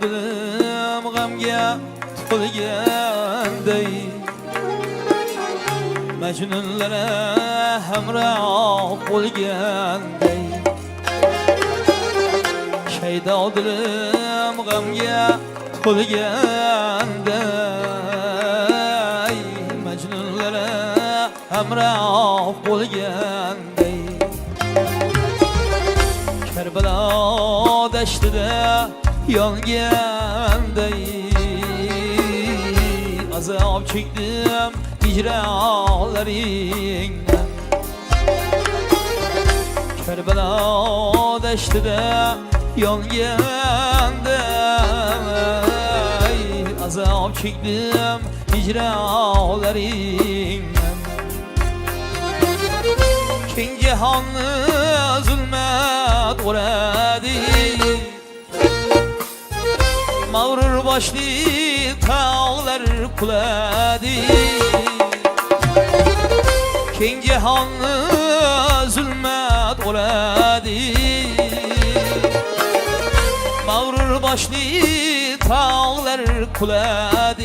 Dilim g'amga to'lganday Majnunlara hamroh bo'lganday Shaydo dilim g'amga to'lganday Majnunlara hamroh bo'lganday Karbalo dashtida yonganday azob chekdim hicronlaringdan Karbalo dashtida yonganday azob chekdim hicronlaringdan Keng jahonni zulmat o'radi Mağrur başlı tağlar kuladı Keng cihanlı zulmet oladı Mağrur başlı tağlar kuladı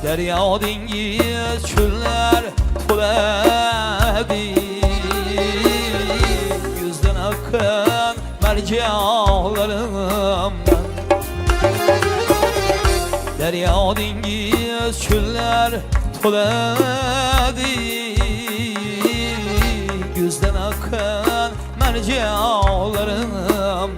Derya dengiz çöller toladi Yüzden akın mercanlarımdan Derya dengiz çöller toladi Yüzden akın mercanlarımdan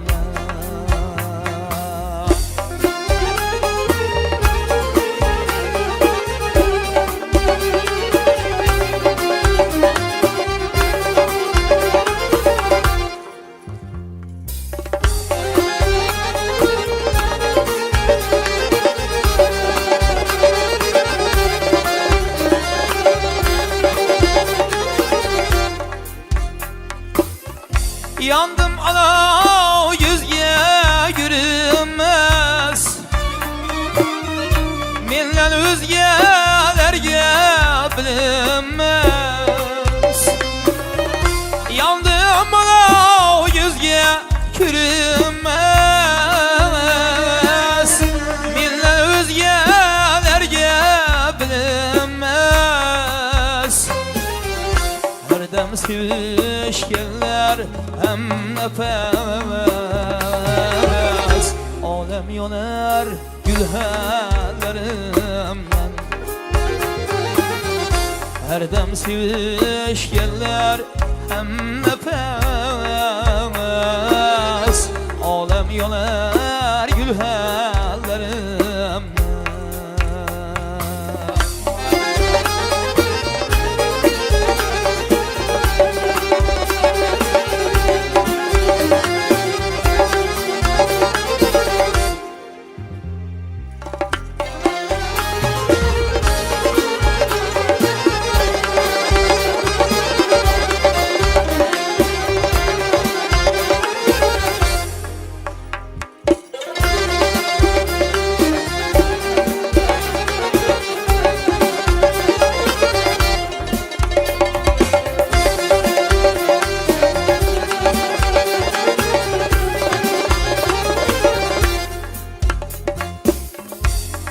Yandım ana yüzge görünmez Menden özgelerge bilinmez Yandım ana yüzge görünmez Menden özgelerge bilinmez Her dem sevişkenler hem nefes Alem yonar gülhenlerimden Her dem sevişkenler hem nefes Alem yonar gülhenlerimden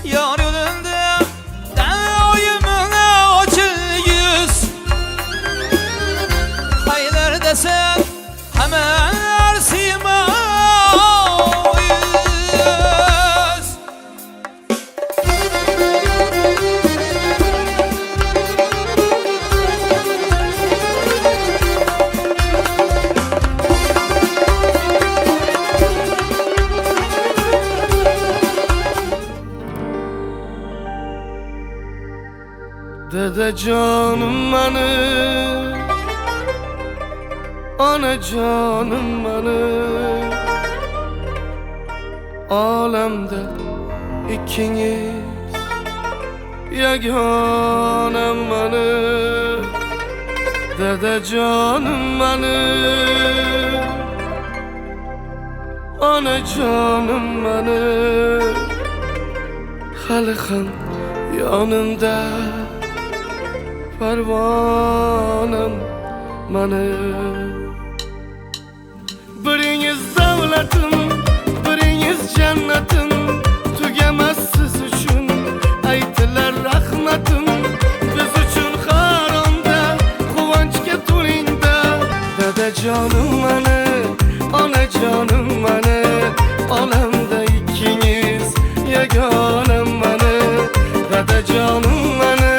Yar yolunda daimine açıl yüz Hayler desen hemen arsima yüz Dede canım benim, ana canım benim Alemde ikiniz yeganem benim Dede canım benim, ana canım benim Halkın yanımda Pervanem benim Biriniz devletim, biriniz cennetim Tügemez siz üçün aytiler rahmetim Biz üçün haramda, kuvvançke tulinde Dede canım beni, ana canım beni Alemde ikiniz yeganem beni Dede canım beni,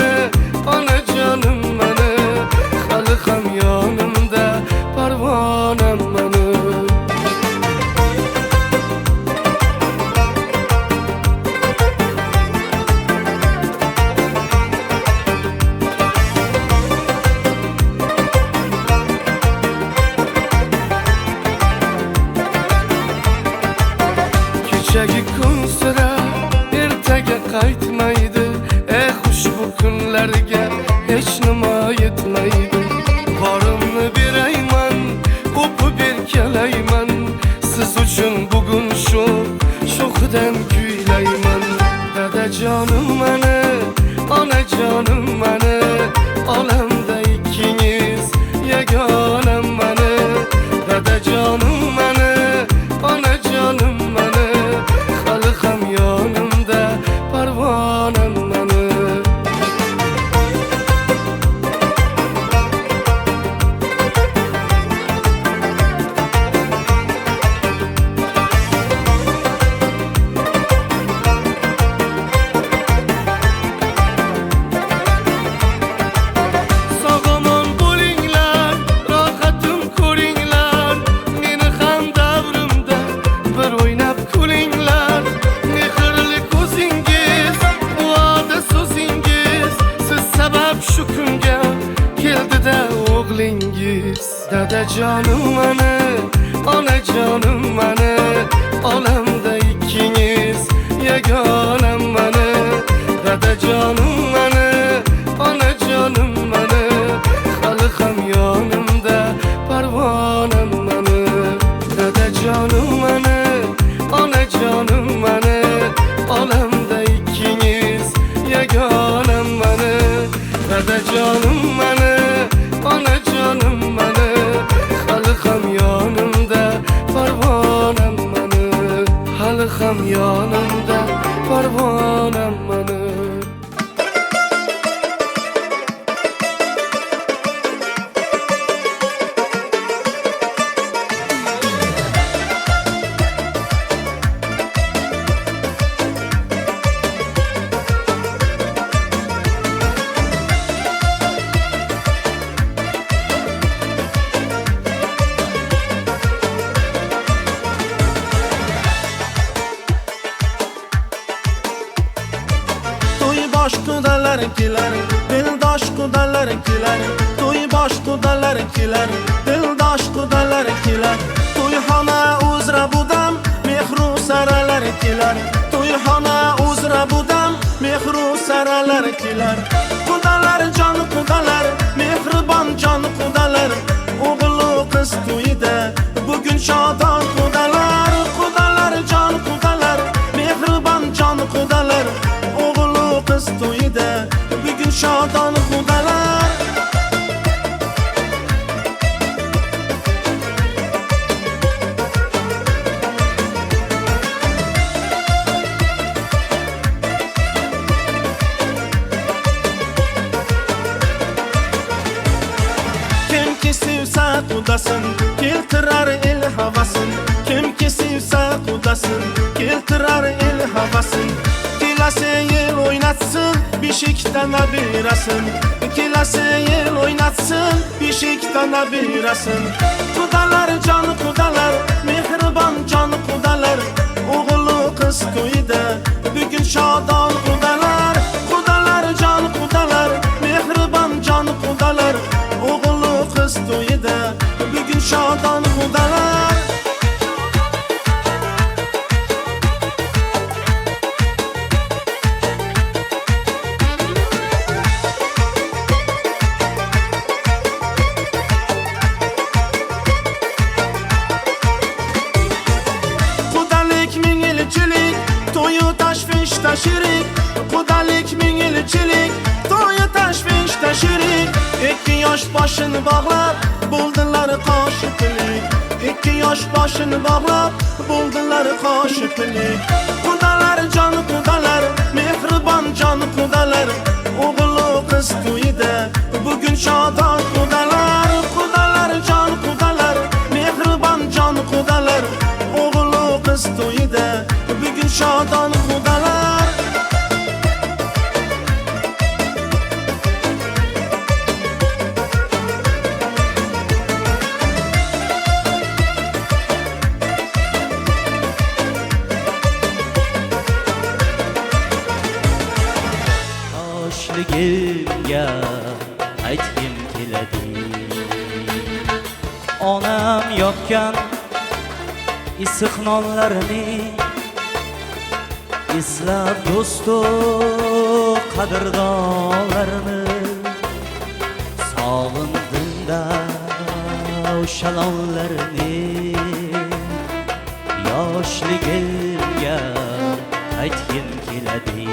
ana canım beni Halıkam yanımda pervanem benim Kechagi kun sira ertaga qaytmaydi xush bu kunlarga hech nima yetmaydi Borimni berayman, o'pib erkalayman Siz uchun bugun sho'xidan kuylayman Dada jonim meni, ona jonim meni Olamda ikkingiz yagonam meni Dada jonim meni, ona jonim meni Hali ham yonimda parvonam meni shu kunga keldi-da o'g'lingiz. Dadajonim mani, onajonim mani, olamda ikkingiz yagonam mani. Dadajonim mani, onajonim mani, hali ham yonimda parvonam mani. Dadajonim mani, onajonim mani, olamda ikkingiz yagonam mani. Dadajonim mani, onajonim mani, hali ham yonimda parvonam mani. Hali ham yonimda parvonam mani. Boş kudalar kiler, dildaş kudalar kiler. Toy boş kudalar kiler, dildaş kudalar kiler. Toy hana uzra budam, mehru saralar kiler. Toy hana uzra budam, mehru saralar kiler. Kudalar can kudalar, mehriban can kudalar. Oğlu kız toyda, bugün şadan kudalar. Kudalar can kudalar, mehriban can kudalar. Kız toyda bugün şadan kudalar. Kim ki sevsa kudasın, keltirar el havasın. Kim ki sevsa kudasın, keltirar el havasın. Kilase yel oynatsın, bişikten abirasın. Kilase yel oynatsın, bişikten abirasın. Kudalar can kudalar, mehriban can kudalar. Oğlu kız toyda, bugün şadan kudalar. Kudalar can kudalar, mehriban can kudalar. Oğlu kız toyda, bugün şadan kudalar. Toyu taşfiş taşırık, kudalik mingilçilik. Toyu taşfiş taşırık. İki yaş başını bağlar, buldular kaşıklık. İki yaş başını bağlar, buldular kaşıklık. Kudalar can kudalar, mehriban can kudalar. Oğlu kız toyda, bugün şadan kudalar. Kudalar can kudalar, mehriban can kudalar. Oğlu kız toyda, bugün şadan kudalar. Yoshligimga aytgim keladi. Onam yopgan issiq nonlarni eslab do'stu qadrdonlarni. Sog'indim-da o'sha lonlarni. Yoshligimga aytgim keladi.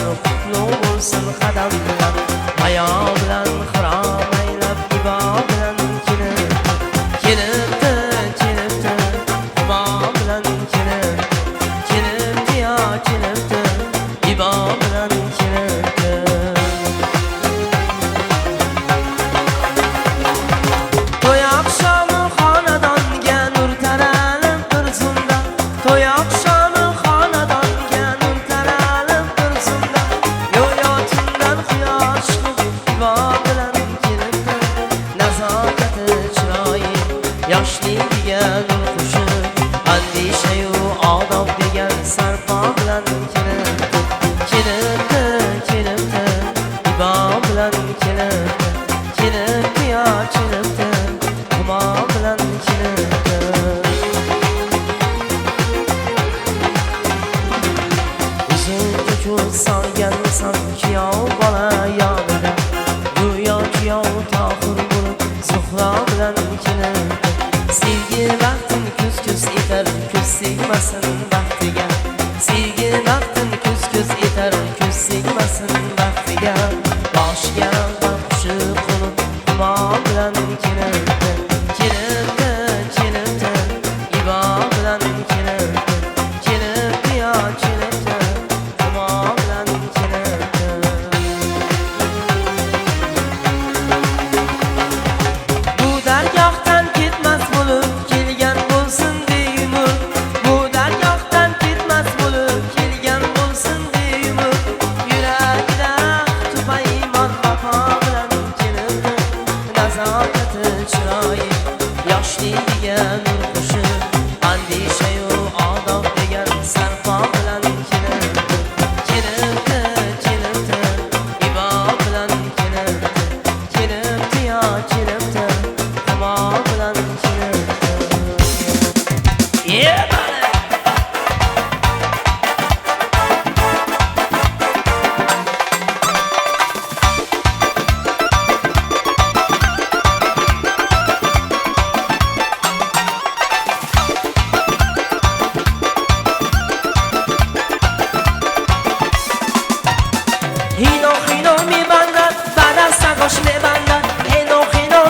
bo'lsin, qutlug' bo'lsin qadamlar. Hayo bilan xirom aylab ibo bilan kelibdi, humo bilan kelibdi yo kelibdi, ibo bilan kelibdi. To'y oqshomi xonadonga nur taralib bir zumda, to'y oqshomi xonadonga nur taralib bir zumda, yo'yotindan quyoshli ibo bilan kelibdi, nazokati chiroyi yoshligiga nur qo'shib, andishayu odob degan sarpo bilan kelibdi, ibo bilan kelibdi yo kelibdi, humo bilan kelibdi. O'zing uchun solgansan kuyov bola yonida, go'yo kuyov tohir bo'lib Zuhro bilan kelibdi. Sevgi vaqtin kuz etar, kuz segmasin baxtiga. Sevgi vaqtin kuz etar, kuz segmasin baxtiga. Boshiga baxshi qilib humo bilan kelibdi, ibo bilan kelibdi yo kelibdi, humo bilan kelibdi. Bu dargohdan ketmas bo'lib kelgan bo'lsin deyman, bu dargohdan ketmas bo'lib kelgan bo'lsin deyman. Yuragida tupa iymon vafo bilan kelibdi, nazokati chiroyi yoshligiga nur qo'shib, andishayu odob degan sarpo bilan kelibdi, ibo bilan kelibdi yo kelibdi, humo bilan kelibdi. Yeah! Hino میبندد بعد از سگاش میبندد، هینو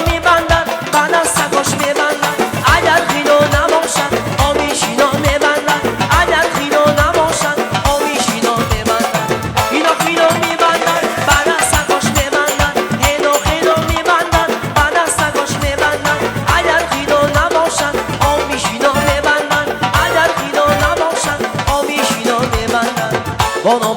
میبندد بعد از سگاش میبندد. اگر هینو نباشد آمیشینو میبندد، اگر هینو نباشد آمیشینو میبندد. هینو میبندد بعد از سگاش میبندد، هینو میبندد بعد از سگاش میبندد. اگر هینو نباشد آمیشینو میبندد، اگر هینو نباشد آمیشینو میبندد. بانو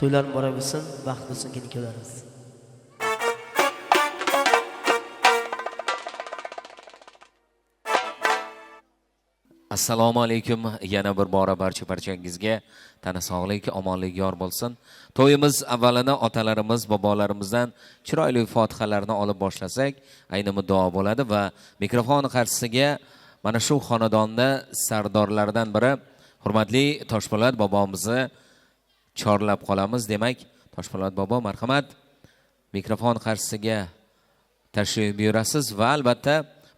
to'ylar bora bo'lsin, vaqt bo'lsin keyin kelamiz. Assalomu alaykum. Yana bir bora barchangizga tana sog'lik, omonlik yor bo'lsin. To'yimiz avvalini otalarimiz, bobolarimizdan chiroyli fotihalarni olib boshlasak, ayni muddao bo'ladi va mikrofon qarshisiga mana shu xonadonda sardorlardan biri hurmatli Toshpo'lat bobomizni chorlab qolamiz. Demak, Toshpo'lat bobo marhamat, mikrofon qarshisiga tashrif buyurasiz va albatta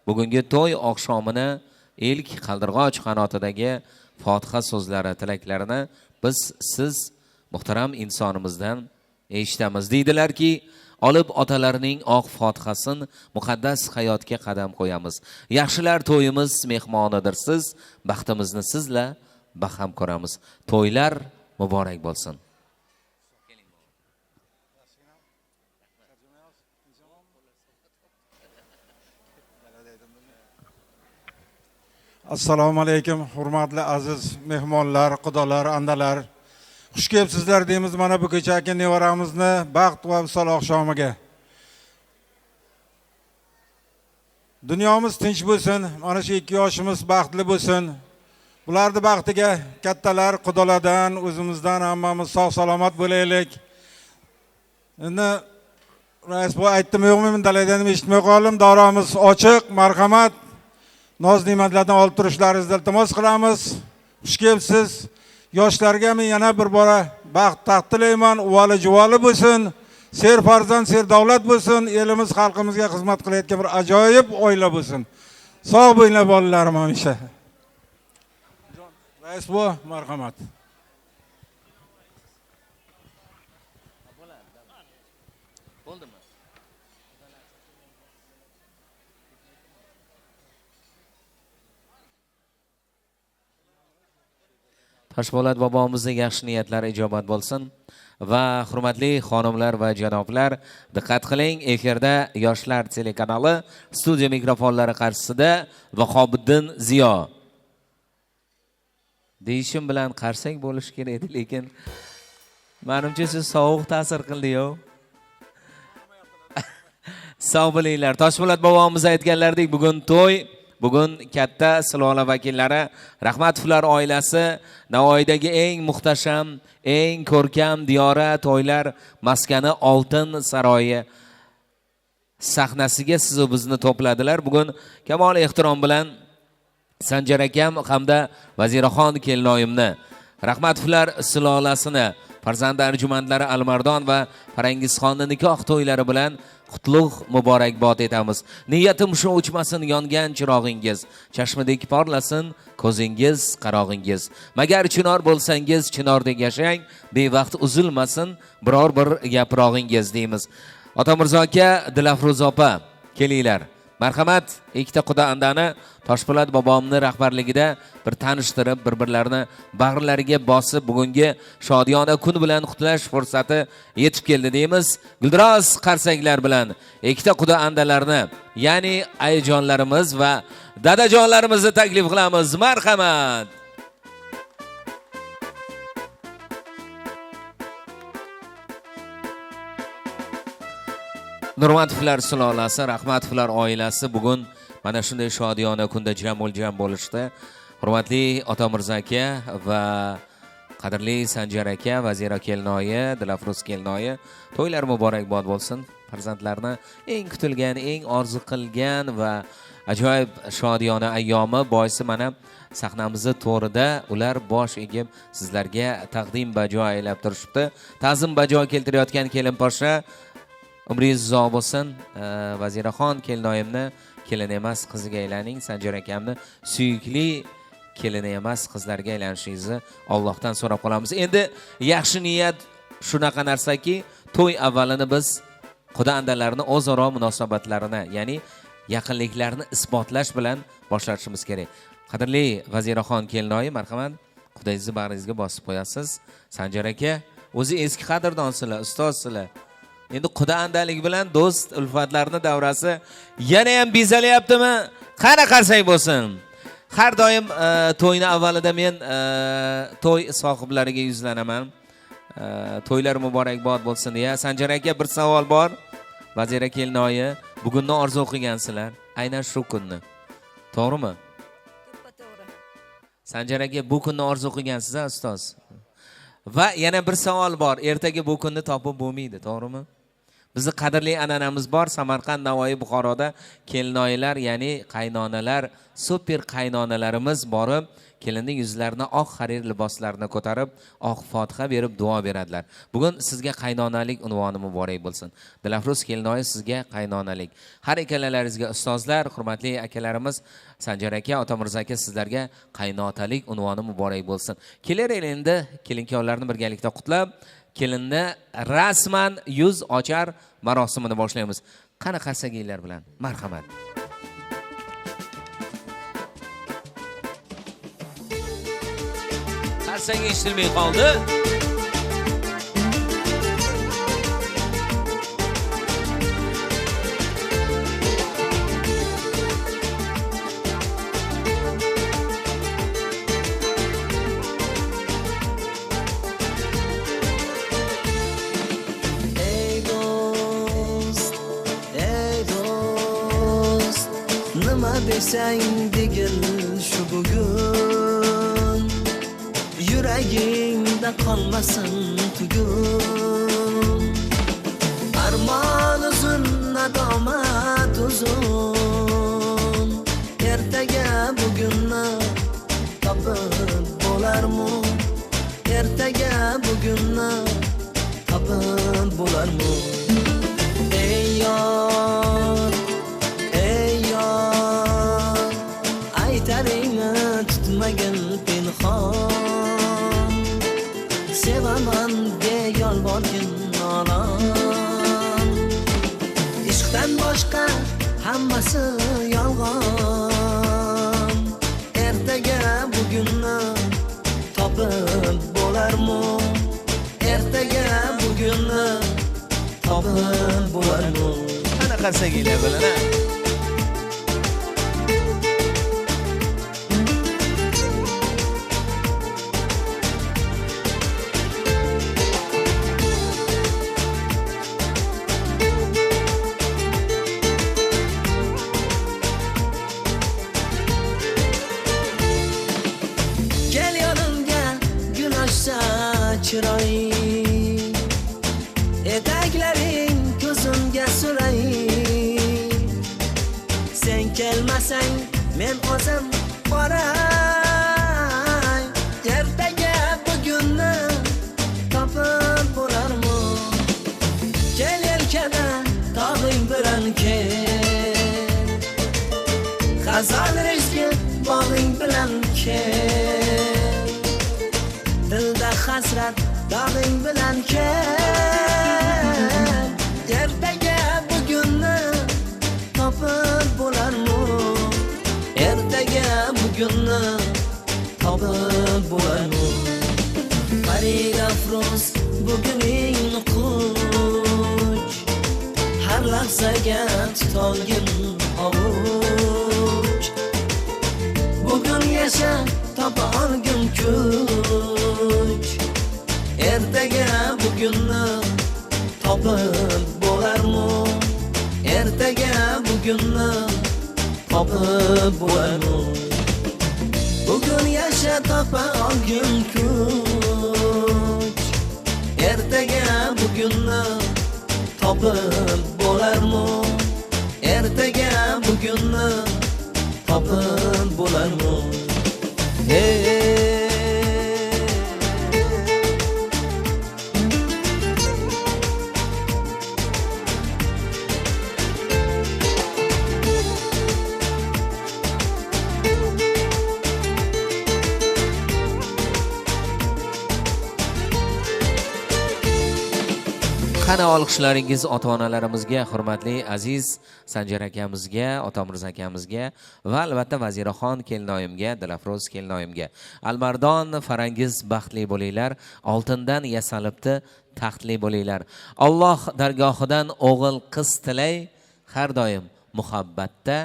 bugungi to'y oqshomini ilk qaldirg'och qanotidagi fotiha so'zlari, tilaklarini biz siz muhtaram insonimizdan eshitamiz. Deydilarki, olib otalarning oq fotihasin muqaddas hayotga qadam qo'yamiz. Yaxshilar to'yimiz mehmonidir siz, baxtimizni sizlar baham ko'ramiz. To'ylar muborak bo'lsin. Assalomu alaykum, hurmatli aziz mehmonlar, xudolar, andalar. Xush kelibsizlar deymiz mana bu kechagi nevaramizni baxt va visol oqshomiga. Dunyomiz tinch bo'lsin, mana shu 2 yoshimiz baxtli bo'lsin. Bularning baxtiga kattalar, xudolardan, o'zimizdan hammamiz sog' salomat bo'laylik. Endi rais bu aytdim yo'qmi, daladan eshitmay qoldim. Daromiz ochiq, marhamat. Noz ne'matlardan olib turishlaringizni iltimos qilamiz. Xush kelibsiz. Yoshlarga men yana bir bora baxt taxt tilayman. Uvoli juvoli bo'lsin. Ser farzand, ser davlat bo'lsin. Elimiz, xalqimizga xizmat qilayotgan bir ajoyib oila bo'lsin. Sog' bo'linglar bolalarim hamisha. Rais bu, marhamat. Toshpo'lat bobomizning yaxshi niyatlari ijobat bo'lsin. Va hurmatli xonimlar va janoblar, diqqat qiling, efirda Yoshlar telekanali studiya mikrofonlari qarshisida Vahobiddin Ziyo. Deyishim bilan qarsak bo'lish kerak edi, lekin menimcha siz sovuq ta'sir qildi-yu. Sog' bo'linglar. Toshpo'lat bobomiz aytganlaridek, bugun to'y. Bugun katta Silola vakillari, Rahmatovlar oilasi Navoiydagi eng muhtasham, eng ko'rkam diyora to'ylar maskani Oltin saroyi sahnasiga siz bizni to'pladilar. Bugun kamol ehtirom bilan Sanjar akam hamda Vaziraxon kelinoyimni, Rahmatovlar silolasini, farzand arjumandlari Almardon va Farangizxonning nikoh to'ylari bilan qutlug' muborakbod etamiz. Niyatim shu o'chmasin yongan chirog'ingiz, chashmadek porlasin ko'zingiz, qarog'ingiz. Magar chinor bo'lsangiz, chinordek yashang, bevaqt uzilmasin biror bir yaprog'ingiz deymiz. Otamirzo aka, Dilafruz opa, kelinglar. Marhamat, ikkita quda andani Toshpo'lat bobomning rahbarligida bir tanishtirib, bir-birlarini bag'rlariga bosib, bugungi shodiyona kun bilan qutlash fursati yetib keldi deymiz. Guldiroz qarsaklar bilan ikkita quda andalarni, ya'ni ayajonlarimiz va dadajonlarimizni taklif qilamiz. Marhamat. Nurmatovlar sulolasi, Rahmatovlar oilasi bugun mana shunday shodiyona kunda jamul-jam bo'lishdi. Hurmatli Otamirzo aka va qadrli Sanjar aka, Vazira kelinoyi, Dilafruz kelinoyi, to'ylar muborakbod bo'lsin. Farzandlarni eng kutilgan, eng orzu qilgan va ajoyib shodiyona ayyomi boisi mana sahnamizni to'rida ular bosh egib sizlarga taqdim bajo aylab turishibdi. Ta'zim bajo keltirayotgan kelin poshsha, umringiz uzoq bo'lsin. Vaziraxon kelinoyimni kelin emas qiziga aylaning. Sanjar akamni suyukli kelini emas qizlarga aylanishingizni Allohdan so'rab qolamiz. Endi yaxshi niyat shunaqa narsaki, to'y avvalini biz quda andalarni o'zaro munosabatlarini, ya'ni yaqinliklarini isbotlash bilan boshlashimiz kerak. Qadrli Vaziraxon kelinoyi, marhamat, qudangizni bag'ringizga bosib qo'yasiz. Sanjar aka, o'zi eski qadrdonsizlar, ustozsizlar. Endi quda andalik bilan do'st ulfatlarning davrasi yana ham bezalyaptimi? Qani qarsak bo'lsin. Har doim to'yni avvalida men to'y sohiblariga yuzlanaman. To'ylar muborakbod bo'lsin deya. Sanjar aka, bir savol bor. Vazira kelinoyi, bugunni orzu qilgansizlar. Aynan shu kunni. To'g'rimi? To'g'ri. Sanjar aka, bu kunni orzu qilgansiz, ustoz. Va yana bir savol bor. Ertaga bu kunni topib bo'lmaydi, to'g'rimi? Bizning qadrli an'anamiz bor. Samarqand, Navoiy, Buxoroda kelinoyilar, ya'ni qaynonalar, super qaynonalarimiz borib, kelinning yuzlarini oq harir liboslarni ko'tarib, oq fotiha berib duo beradilar. Bugun sizga qaynonalik unvoni muborak bo'lsin. Dilafruz kelinoyi, sizga qaynonalik. Har ikkalalaringizga ustozlar, hurmatli akalarimiz Sanjar aka, Otamirzo aka, sizlarga qaynotalik unvoni muborak bo'lsin. Kelar endi kelinkiyonlarni birgalikda qutlab, kelinni rasman yuz ochar marosimini boshlaymiz. Qani qarsaginglar bilan. Marhamat. Qarsang eshitilmay qoldi. Desang degil shu bugun yuragingda qolmasin tugun armon uzun nadomat uzun ertaga bugunni topib bo'larmi ertaga bugunni topib bo'larmi ey yor aytaringni tutmagin pinhon sevaman de yolvorgin nolon ishqdan boshqa hammasi yolg'on ertaga bugunni topib bo'larmi ertaga bugunni topib bo'larmi Qani qarsaginglar bilan chiroy etaklaring ko'zimga suray sen kelmasang men o'zim boray ertaga bugunni topib bo'larmi kel yelkada tog'ing bilan kel xazon rizqi bog'ing bilan kel dilda hasrat dog'ing bilan kel ertaga bugunni topib bo'larmi ertaga bugunni topib bo'larmi Farid Afroz buguning quch har lahzaga tutolgin ovuch bugun yasha topa olgin kuch ertaga bugunni topib bo'larmi ertaga bugunni topib bo'larmi bugun yasha topa olgin kuch ertaga bugunni topib bo'larmi ertaga bugunni topib bo'larmi Qani olqishlaringiz ota-onalarimizga, hurmatli aziz Sanjar akamizga, Otamirza akamizga va albatta Vaziraxon kelinoyimga, Dilafroz kelinoyimga. Almardon Farangiz baxtli bo'linglar, oltindan yasalibdi taxtli bo'linglar. Alloh dargohidan o'g'il qiz tilay, har doim muhabbatda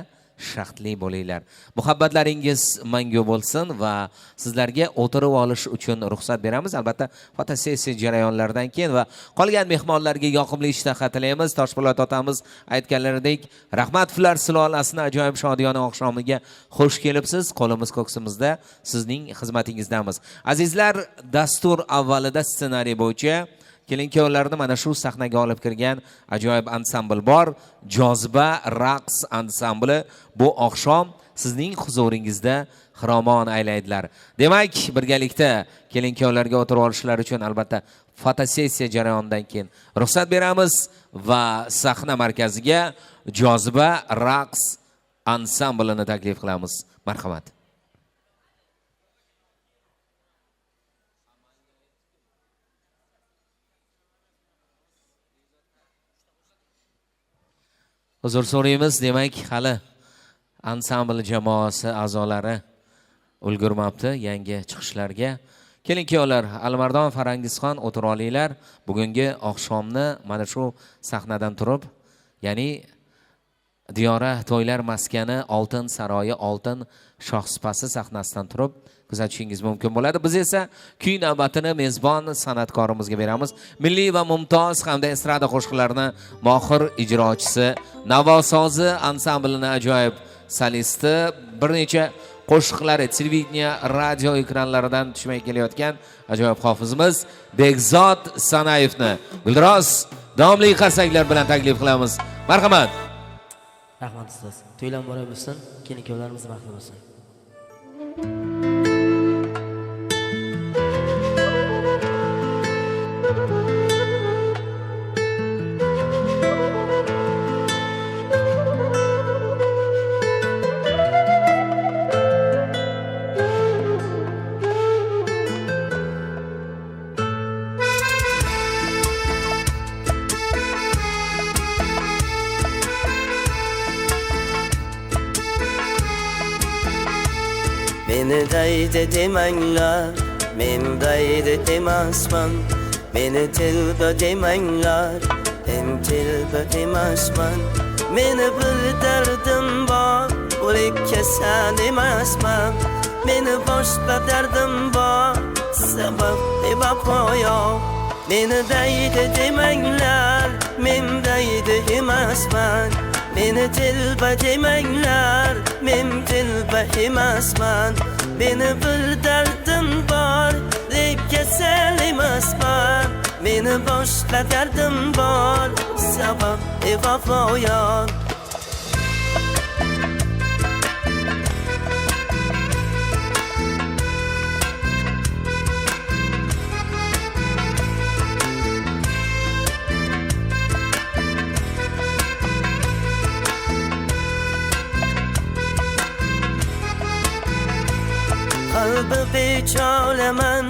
shaxtli bo'linglar. Muhabbatlaringiz mangu bo'lsin va sizlarga o'tirib olish uchun ruxsat beramiz. Albatta, fotosessiya jarayonlaridan keyin va qolgan mehmonlarga yoqimli ishtaha tilaymiz. Toshpo'lat otamiz aytganlaridek, Rahmatfular sulolasining ajoyib shodiyona oqshomiga xush kelibsiz. Qo'limiz ko'ksimizda sizning xizmatingizdamiz. Azizlar, dastur avvalida ssenariy bo'yicha kelin-kuyovlarni mana shu sahnaga olib kirgan ajoyib ansambl bor. Joziba raqs ansambli bu oqshom sizning huzuringizda xiromon aylaydilar. Demak, birgalikda kelin-kuyovlarga o'tirib olishlari uchun albatta fotosessiya jarayonidan keyin ruxsat beramiz va sahna markaziga Joziba raqs ansamblini taklif qilamiz. Marhamat. Uzr so'raymiz, demak hali ansambl jamoasi a'zolari ulgurmabdi yangi chiqishlarga. Keling kuyovlar, Alimardon Farangizxon o'tira olinglar. Bugungi oqshomni mana shu sahnadan turib, ya'ni Diyora to'ylar maskani Oltin saroyi Oltin shohsupasi sahnasidan turib kuzatishingiz mumkin bo'ladi. Biz esa kuy navbatini mezbon san'atkorimizga beramiz. Milliy va mumtoz hamda estrada qo'shiqlarini mohir ijrochisi, navosozi ansamblini ajoyib solisti, bir necha qo'shiqlari televideniya, radio ekranlaridan tushmay kelayotgan ajoyib hofizimiz Bekzod Sanayevni Guldiroz domli qarsaklar bilan taklif qilamiz. Marhamat. Rahmat ustoz. To'ylar muborak bo'lsin. Keling kuyovlarimiz baxtli bo'lsin. Beni daydi demanglar, men daydi demasman. Meni tilba demanglar, men tilba demasman. Meni bir dardim bor, o'lik kasal emasman. Meni boshqa dardim bor, sabab vafo yo'q. Meni daydi demanglar, men daydi emasman. Meni tilba demanglar, men tilba emasman. Meni bir dardim bor, lek kasal emasman. Meni boshqa dardim bor, sabab vafo yo'q. Qalbi bechoraman,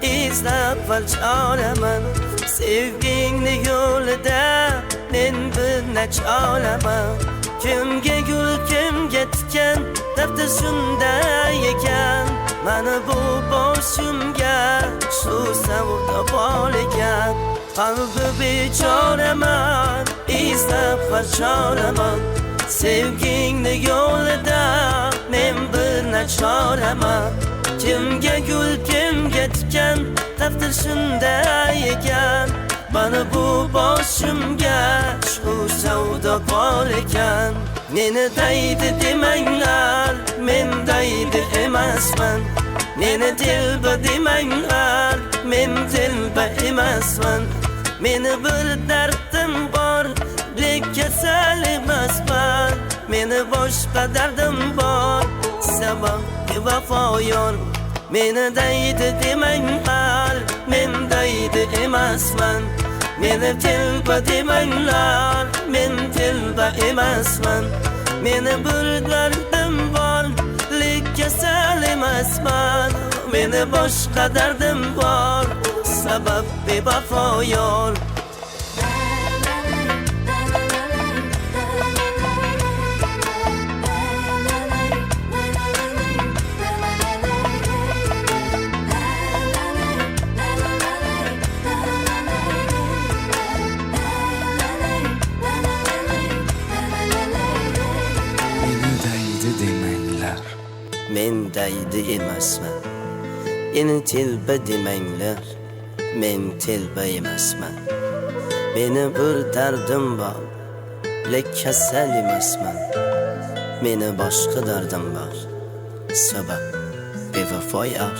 izlab valchoraman. Sevgingni yo'lida men bir nachoraman. Kimga gul, kimga tikan, daftar shunday ekan. Mana bu boshimga shu savdo bor ekan. Qalbi bechoraman, izlab valchoraman. Sevgingni yo'lida men bir nachoraman. Kimga gul, kimga tikan, taqdir shunday ekan. Mana bu boshimga shu savdo bor ekan. Meni daydi demanglar, men daydi emasman. Meni tilba demanglar, men tilba emasman. Meni bir dardim bor, lek kasal emasman. Meni boshqa dardim bor, sabab vafo yo'q. Meni daydi demanglar, men daydi emasman. Meni tilba demanglar, men tilba emasman. Meni bir dardim bor, lek kasal emasman. Meni boshqa dardim bor, sabab vafo yo'q. Men daydi emasman. Meni tilba demanglar, men tilba emasman. Meni bir dardim bor, lek kasal emasman. Meni boshqa dardim bor, sabab bevafo yo'q.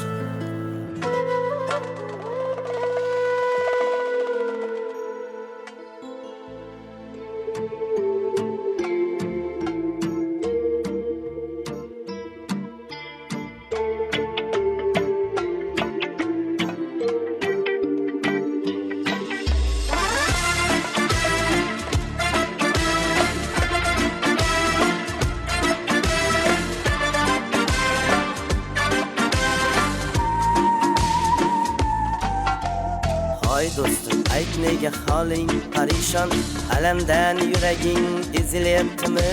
Ay ayt nega holing parishon, alamdan yuraging ezilyaptimi?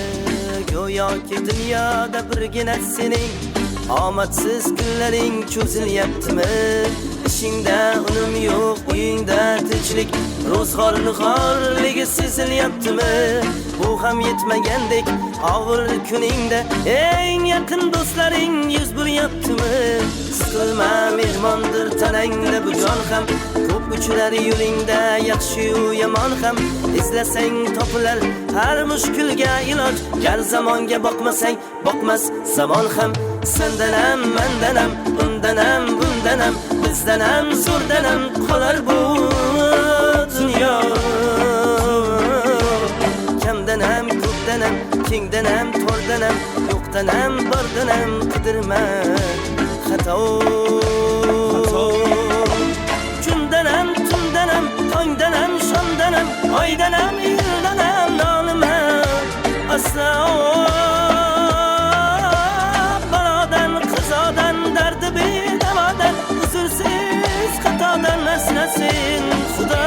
Go'yoki dunyoda birgina sening omadsiz kunlaring cho'zilyaptimi? İşingda unum yo'q, uyingda tinchlik, ro'zg'orni xorligi sezilyaptimi? Bu ham yetmagandek og'ir kuningda eng yaqin do'stlaring yuz buryaptimi? Siqilma, mehmondir tanangda bu jon ham, ko'p uchilar yo'lingda yaxshi-yu yomon ham. Izlasang topilar har mushkulga iloj, gar zamonga boqmasang boqmas zamon ham. Sendan ham, mendan ham, undan ham, bundan ham, bizdan ham, zo'rdan ham qolar bu dunyo. Kamdan ham, ko'pdan ham, kengdan ham, to'rdan ham, yo'qdan ham, bordan ham qidirma xato. Kundan ham, tundan ham, tongdan ham, shomdan ham, oydan ham, yildan ham nolima aslo. Balodan, qazodan, dardi bedavodan, uzrsiz xatodan asrasin Xudo.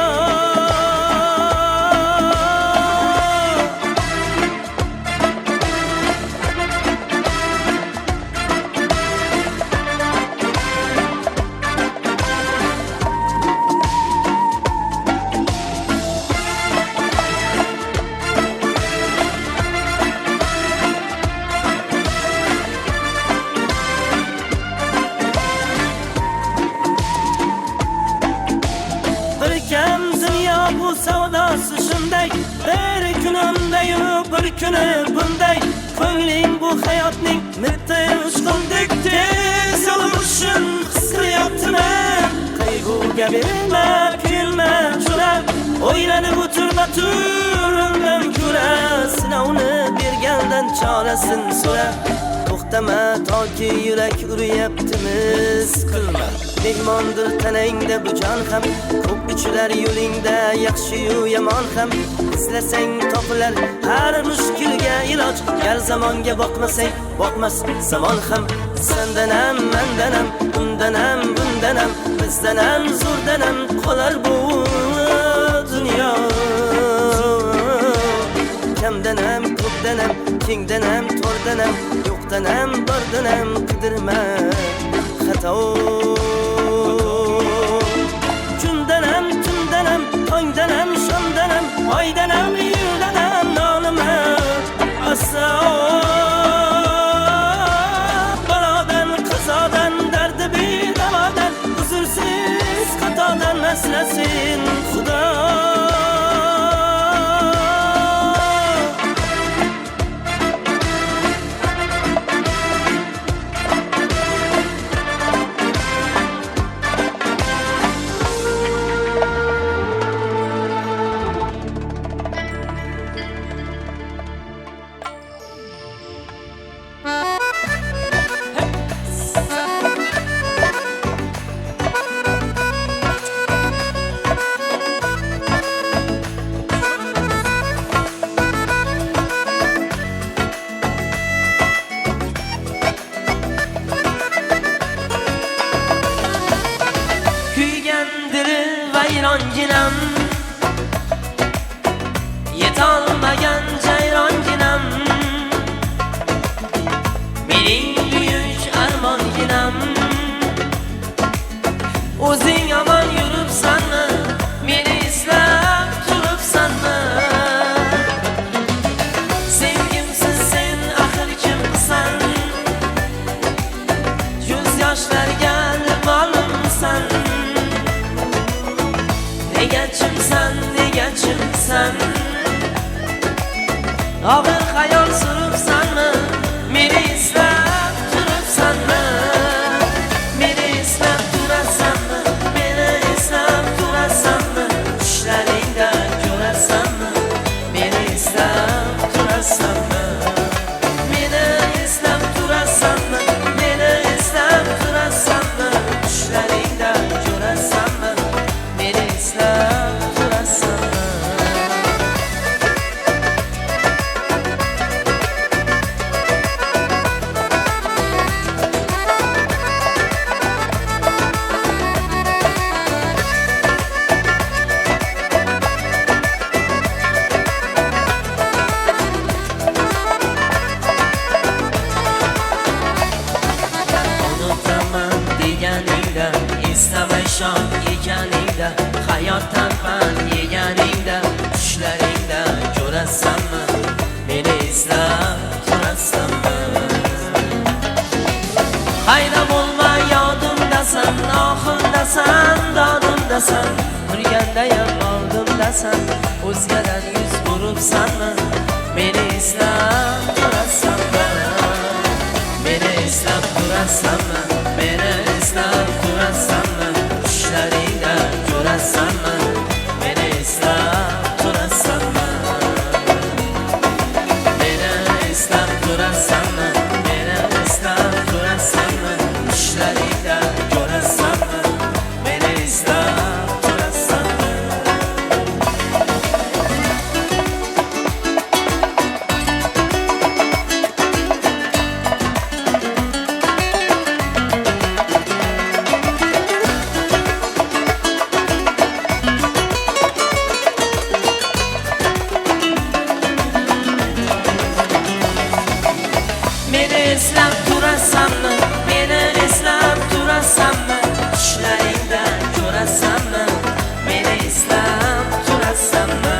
Savdosi shunday, bir kunimdayu bir kuni bunday. Ko'ngling bu hayotning mitti ushqundek tez yo'lishini his qilyaptimi? Qayg'uga berilma, kuyilma, cho'rab o'ylanib o'tirma-tur undan ko'ra. Sinovni bergandan chorasin so'ra. To'xtama toki yurak uryaptimi? Siqilma, mehmondir tanangda bu jon ham, ko'p uchilar yo'lingda yaxshi-yu yomon ham. Izlasang topilar har mushkulga iloj, gar zamonga boqmasang boqmas zamon ham. Sendan ham, mendan ham, undan ham, bundan ham, bizdan ham, zo'rdan ham qolar bu dunyo. Kamdan ham, ko'pdan ham, kengdan ham, to'rdan ham, yo'qdan ham, bordan ham qidirma xato. Kundan ham, tundan ham, tongdan ham, shomdan ham, oydan ham, yildan ham nolima aslo. Balodan, qazodan, dardi bedavodan, uzrsiz xatodan asrasin Xudo. Vayronginam, yetolmagan jayronginam, mening buyuk armonginam. O'zing omon yuribsanmi, meni eslab turibsanmi? Sevgimsiz sen axir kimsan? Ko'z yoshlarga limonimsan. Negachimsan, negachimsan? Og'ir xayol suribsanmi? Meni eslab turibsanmi? Meni eslab turasanmi? Meni eslab turasanmi? Tushlaringda ko'rasanmi? Meni eslab turasanmi? Meni eslab turasanmi? Meni eslab turasanmi? Tushlaringda ko'rasanmi? Meni eslab turasanmi? eslab turasanmi? Hayda bo'lma yodimdasan, oxirdasan, dodimdasan, turgandayam oldimdasan, o'zgadan yuz buribsanmi? Meni eslab turasanmi? Meni eslab turasanmi? Meni eslab turasanmi? Tushlaringda ko'rasanmi? Meni eslab turasanmi? Meni eslab turasanmi? Meni eslab turasanmi? Tushlaringda ko'rasanmi? Meni eslab turasanmi? Meni eslab turasanmi? Meni eslab turasanmi? Tushlaringda ko'rasanmi? Meni eslab turasanmi?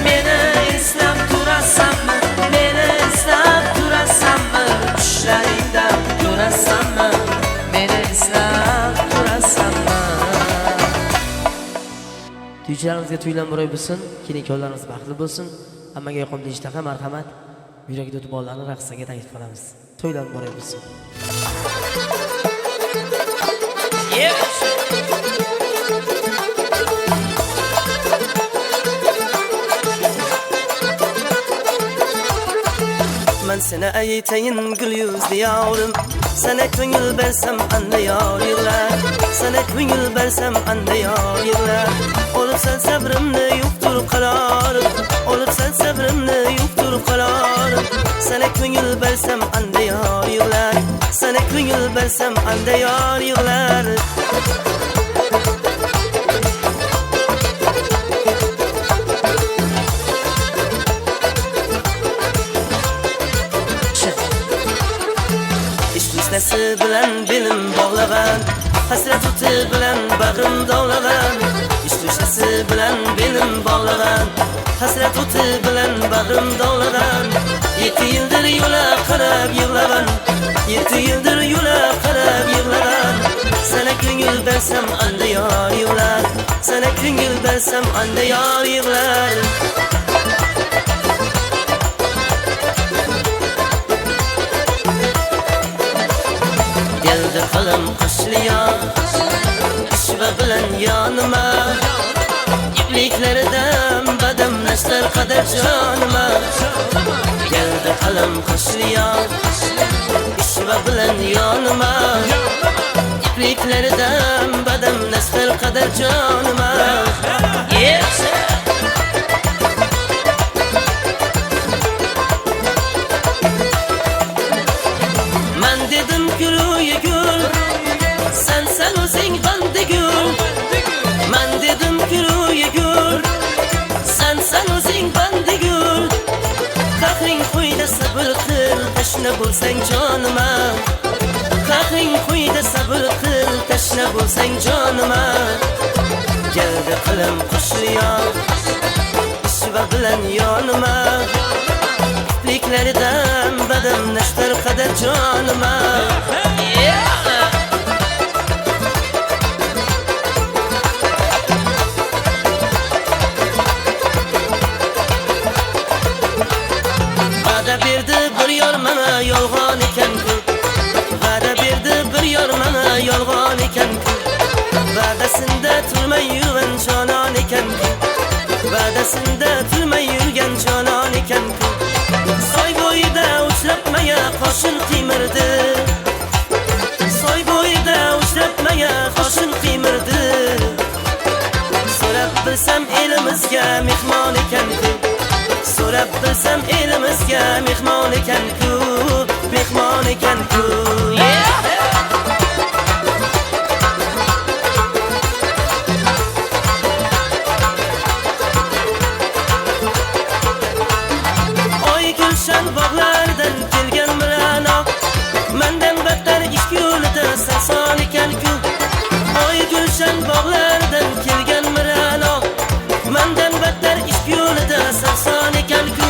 Meni eslab turasanmi? Meni eslab turasanmi? Tushlaringda ko'rasanmi? Meni eslab turasanmi? Tuychilarimizga to'ylar muroy bo'lsin, kelin-kuyovlarimiz baxtli bo'lsin. Hammaga yoqimli ishtaha, marhamat. Yurakda o'tib bolalarni raqsga taklif qilamiz. To'ylar muroy bo'lsin. Men seni aytayin gul yuzli yavrum, sana ko'ngil bersam anda yor yig'lar, sana ko'ngil bersam anda yor yig'lar. Olibsan sabrimni yo'qtur qarorim, olibsan sabrimni yo'qtur qarorim. Sana ko'ngil bersam anda yor yig'lar, sana ko'ngil bersam anda yor yig'lar. Nesi bilen belim bağlagan, hasret otu bilen bağrım dağlagan. İş düşnesi bilen belim bağlagan, hasret otu bilen bağrım dağlagan. 7 yıldır yola karab yığlagan, 7 yıldır yola karab yığlagan. Sana ko'ngil bersem anda yor yig'lar, sana ko'ngil bersem anda yor yig'lar. Geldi kalım kışlıya, işve bilen yanıma, İpliklerden bademleşler kader canıma. Geldi kalım kışlıya, işve bilen yanıma, İpliklerden bademleşler kader canıma. Men dedim gülüye gül, sen o'zing banda gül. Men dedim gülüye gül, sen o'zing banda gül. Qahring qo'yda sabr qil, tashna bo'lsang jonima. Qahring qo'yda sabr qil, tashna bo'lsang jonima. Geldi qalam qushliyo, ishva bilan yonima. İpliklerden bademleşler kader canıma. Vada berdi bir yor mana yolg'on ekan-ku. Vada berdi bir yor mana yolg'on ekan-ku. Va'dasida turmay yurgan jonon ekan-ku. Va'dasida turmay yurgan jonon ekan-ku. Soy bo'yida uchrabmaya qo'shin qimirdi. Soy bo'yida uchrabmaya qo'shin qimirdi. So'rab bilsam elimizga mehmon ekan-ku. So'rab bilsam elimizga mehmon ekan-ku, mehmon ekan-ku. Oy gulshan bog'lardan kelgan milano, mendan battar ish yo'lida sarson ekan-ku. Oy gulshan bog'lardan kelgan milano, mendan battar ish yo'lida sarson ekan-ku.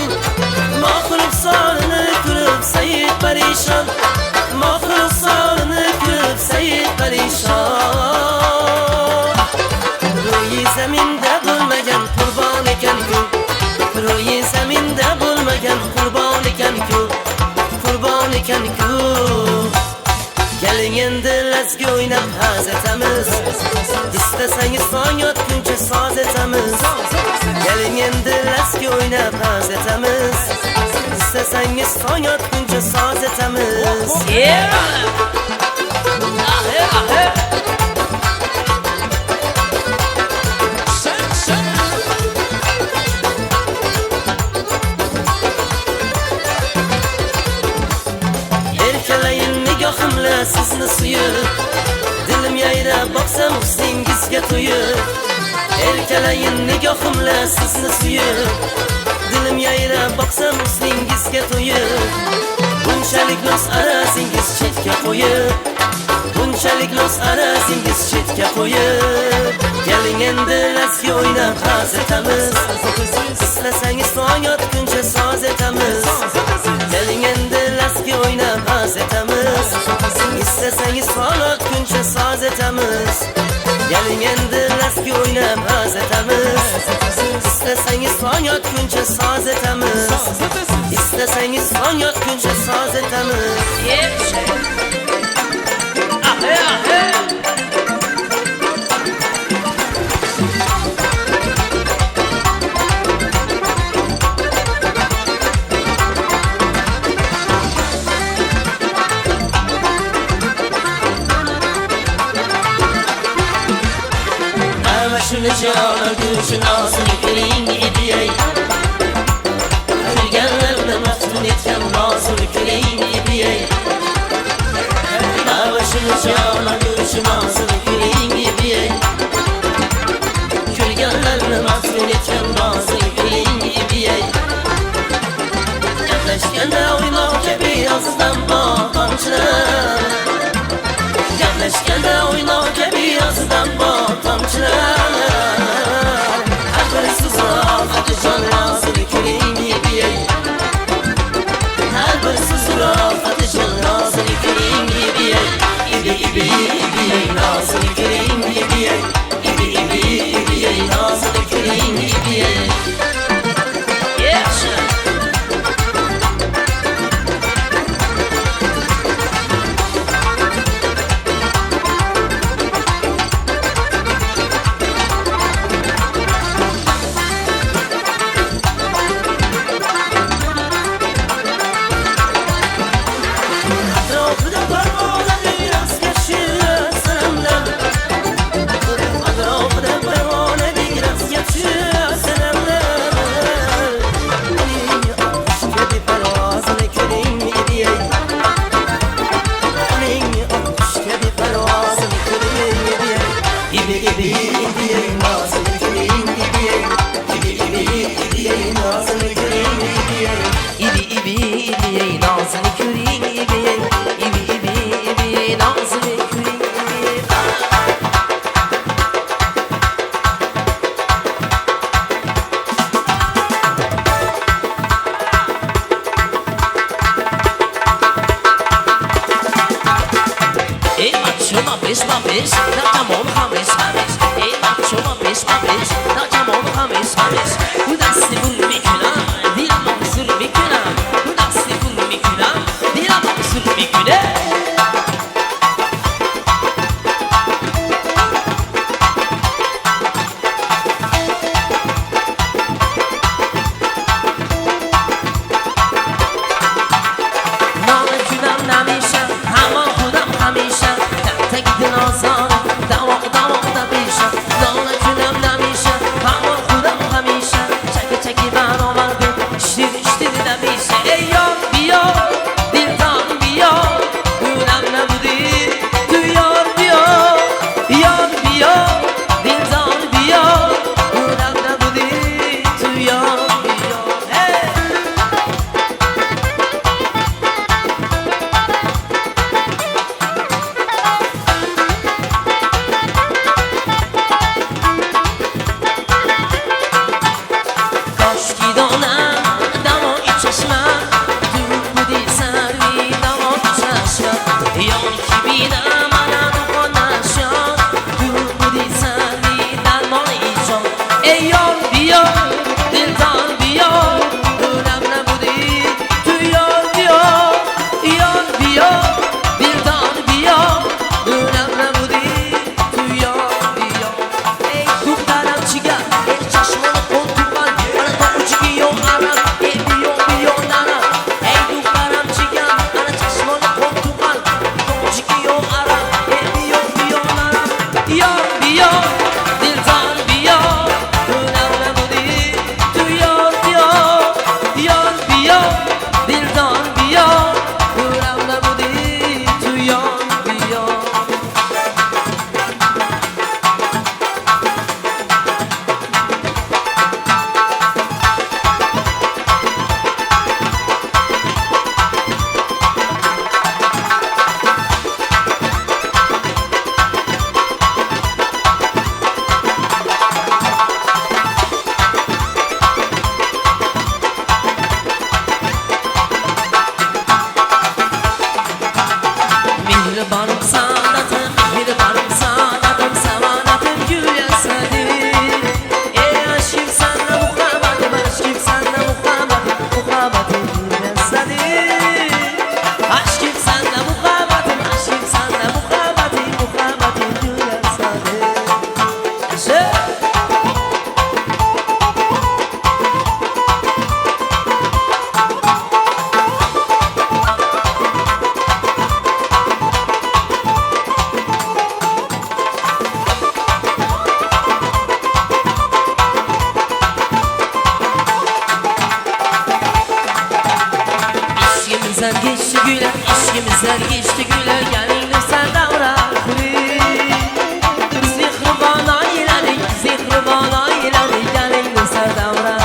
Mohir nishon Mahrusarini ko'p Said parishon Ro'yi zaminda bo'lmagan qurbon ekan-ku Ro'yi zaminda bo'lmagan qurbon ekan-ku Qurbon ekan-ku Keling endi lasga o'ynab haz etamiz İstasangiz tong yotguncha soz etamiz Keling endi lasga o'ynab haz etamiz İstasangiz tong yotguncha soz etamiz Erkalayin nigohimla sizni suyib Dilim yayrab boqsam husningizga to'yib Erkalayin nigohimla sizni suyib Dilim yayrab boqsam husningizga to'yib Bunchalik nos arazingiz chetga qo'yib Bunchalik nos arazingiz chetga qo'yib Keling endi lasga o'ynab haz etamiz İstasangiz tong yotguncha soz etamiz Keling endi lasga o'ynab haz etamiz İstasangiz tong yotguncha soz etamiz Keling endi lasga o'ynab haz etamiz İstasangiz tong yotguncha soz etamiz İstasangiz tong yotguncha soz etamiz Şunu canı gülüşün ağzını kırayım gidiyey Gülgenlerle meftun etken ağzını kırayım gidiyey Şunu canı gülüşün ağzını kırayım gidiyey Gülgenlerle meftun etken ağzını kırayım gidiyey Yaklaşkende oynar gibi yazdan bağlamçılar Yaklaşkende oynar gibi yazdan bağlamçılar Chaki chaki baro ishqimizdan geçti güler, ishqimizdan geçti güler. Galing sen davra Zehribon ayladik, zehribon ayladik. Galing sen davra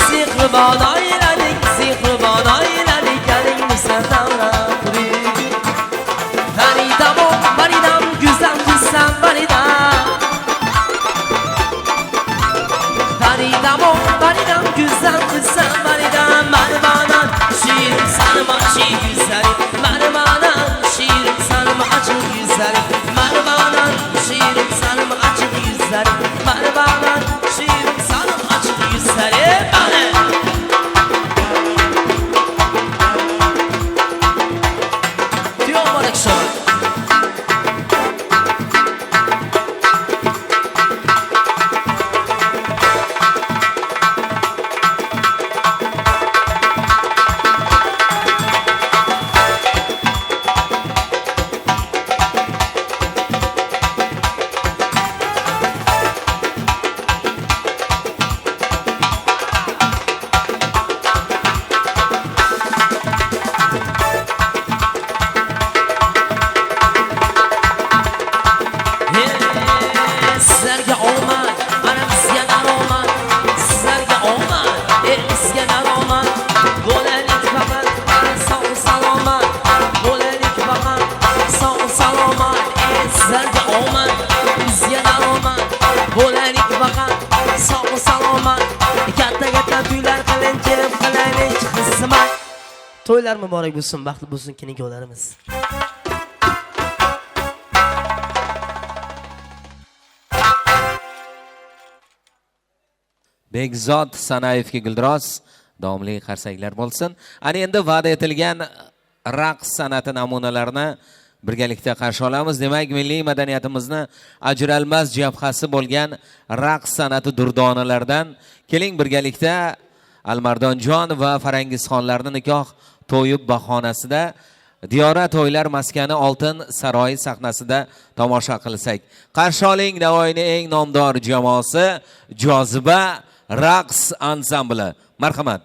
Zehribon ayladik, zehribon ayladik. Galing sen davra Faridam o faridam, güzel kızsan faridam. Faridam o faridam, güzel kızsan faridam. Marmanan şiirim sanım açı güzelim. Marmanan şiirim sanım açı güzelim. Marmanan şiirim sanım açı güzelim. Marmanan şiirim sanım açı güzelim. Diyor Marek Şoray. Sizlarga omad, mana bizga daromad. Sizlarga omad, bizga daromad. Bo'laylik faqat sog' salomat. Bo'laylik faqat sog' salomat. Sizlarga omad, bizga daromad. Bo'laylik faqat sog' salomat. Katta katta to'ylar qilinchib qilaylik xizmat. To'ylar muborak bo'lsin, baxtli bo'lsin kinolarimiz. Bekzod Sanayevga guldiroz davomli qarsaklar bo'lsin. Ana endi va'da etilgan raqs san'ati namunalarini birgalikda qarshi olamiz. Demak, milliy madaniyatimizni ajralmas jabhasi bo'lgan raqs san'ati durdonalardan keling birgalikda Almardonjon va Farangizxonlarning nikoh to'yib bahonasida Diyora to'ylar maskani Oltin saroy sahnasida tomosha qilsak. Qarshi oling Navoiyning eng nomdor jamoasi Joziba raqs ansambli. Marhamat.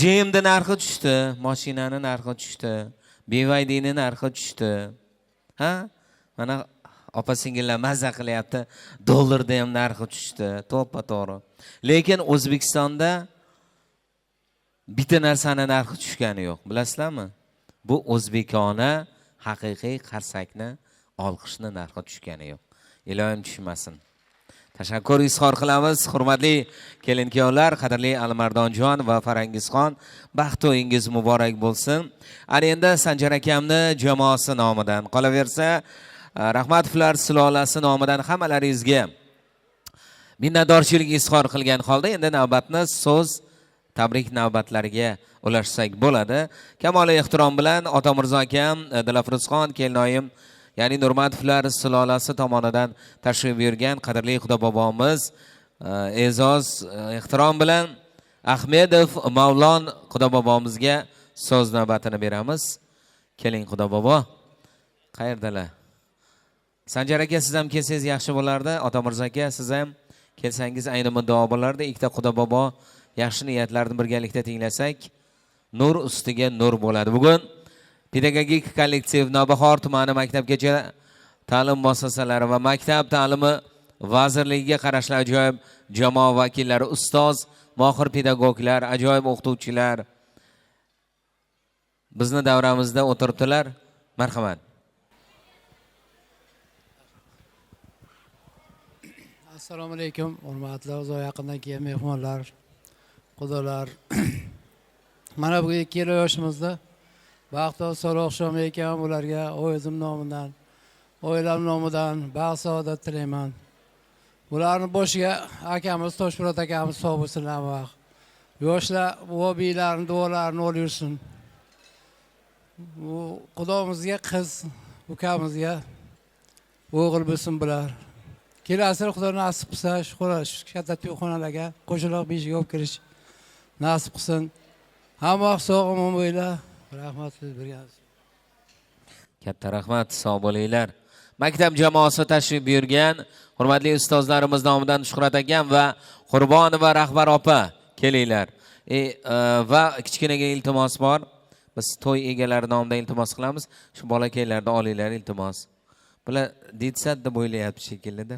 JM'da narxi tushdi, mashinani narxi tushdi, BYD'ni narxi tushdi. Ha? Mana opa singillar mazza qilyapti. Dollarda ham narxi tushdi, to'g'ri. Lekin O'zbekistonda bitta narsani narxi tushgani yo'q, bilasizlarmi? Bu o'zbekona haqiqiy qarsakni olqishni narxi tushgani yo'q. Ilohim tushmasin. Tashakkur izhor qilamiz, hurmatli kelin-kuyovlar, qadrli Alimardonjon va Farangizxon, baxt to'yingiz muborak bo'lsin. Ana endi Sanjar akamni jamoasi nomidan, qolaversa Rahmatovlar sulolasi nomidan hammalaringizga minnatdorchilik izhor qilgan holda endi navbatni so'z tabrik navbatlariga ulashsak bo'ladi. Kamoliy ehtirom bilan Otamirzo akam, Dilafruzxon kelinoyim, ya'ni Nurmatovlar sulolasi tomonidan tashrif buyurgan qadrli xudo bobomiz, e'zoz ehtirom bilan Ahmedov Mavlon xudo bobomizga so'z navbatini beramiz. Keling xudo bobo. Qayerdalar? Sanjar aka, siz ham kelsangiz yaxshi bo'lardi. Otamirzo aka, siz ham kelsangiz ayni muddao bo'lardi. Ikkita xudo bobo yaxshi niyatlarni birgalikda tinglasak, nur ustiga nur bo'ladi. Bugun pedagogik kollektiv Navbahor tumani maktabgacha ta'lim muassasalari va maktab ta'limi vazirligiga qarashli ajoyib jamoa vakillari, ustoz, mohir pedagoglar, ajoyib o'qituvchilar bizni davramizda o'tiribdilar. Marhamat. Assalomu alaykum, hurmatli uzoq yaqindan kelgan mehmonlar, xudolar. Mana bu 2 yil yoshimizda Baxtli Saloxshom ekan, ularga o'zim nomidan, oilam nomidan baxt saodat tilayman. Ularni boshiga akamiz Toshpo'lat akamiz sog' bo'lsinlar va yoshlar vobiylarning duolarini olib yursin. Bu xudomizga qiz, ukamizga o'g'il bo'lsin bular. Kelasi Xudo nasib qilsa, shu katta to'yxonalarga qo'shaloq beshiga olib kirish nasib qilsin. Hamma sog' omon bo'linglar. Rahmat bergansiz. Katta rahmat, sog' bo'linglar. Maktab jamoasi tashrif buyurgan hurmatli ustozlarimiz nomidan Shuhrat akam va Qurbonova rahbar opa kelinglar. Va kichkinaga iltimos bor. Biz to'y egalari nomidan iltimos qilamiz. Shu bolakaylarni olinglar iltimos. Bular detsat deb o'ylayapti shekilli-da.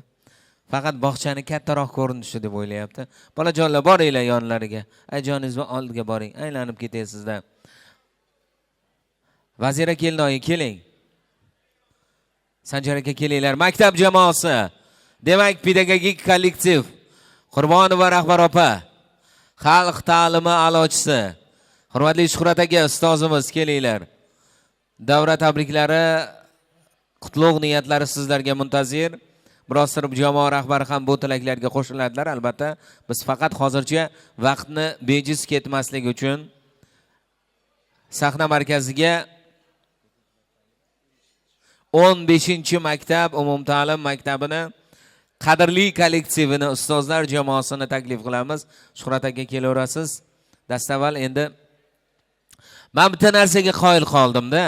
Faqat bog'chani kattaroq ko'rinishi deb o'ylayapti. Bolajonlar boringlar yonlariga. Ajoningiz va oldiga boring. Aylanib ketasizlar. Vazira kelinoyi keling. Sanjar aka kelinglar. Maktab jamoasi. Demak, pedagogik kollektiv. Qurbonova rahbar opa. Xalq ta'limi a'lochisi. Hurmatli Shuhrat aka ustozimiz kelinglar. Davra tabriklari, qutlug' niyatlari sizlarga muntazir. Biroz sirib jamoa rahbari ham bu tilaklarga qo'shiladilar. Albatta, biz faqat hozircha vaqtni bejiz ketmasligi uchun sahna markaziga 15-maktab umumta'lim maktabini qadrli kollektivini, ustozlar jamoasini taklif qilamiz. Shuhrat aka kelaverasiz. Dastavval endi men bitta narsaga qoyil qoldim-da.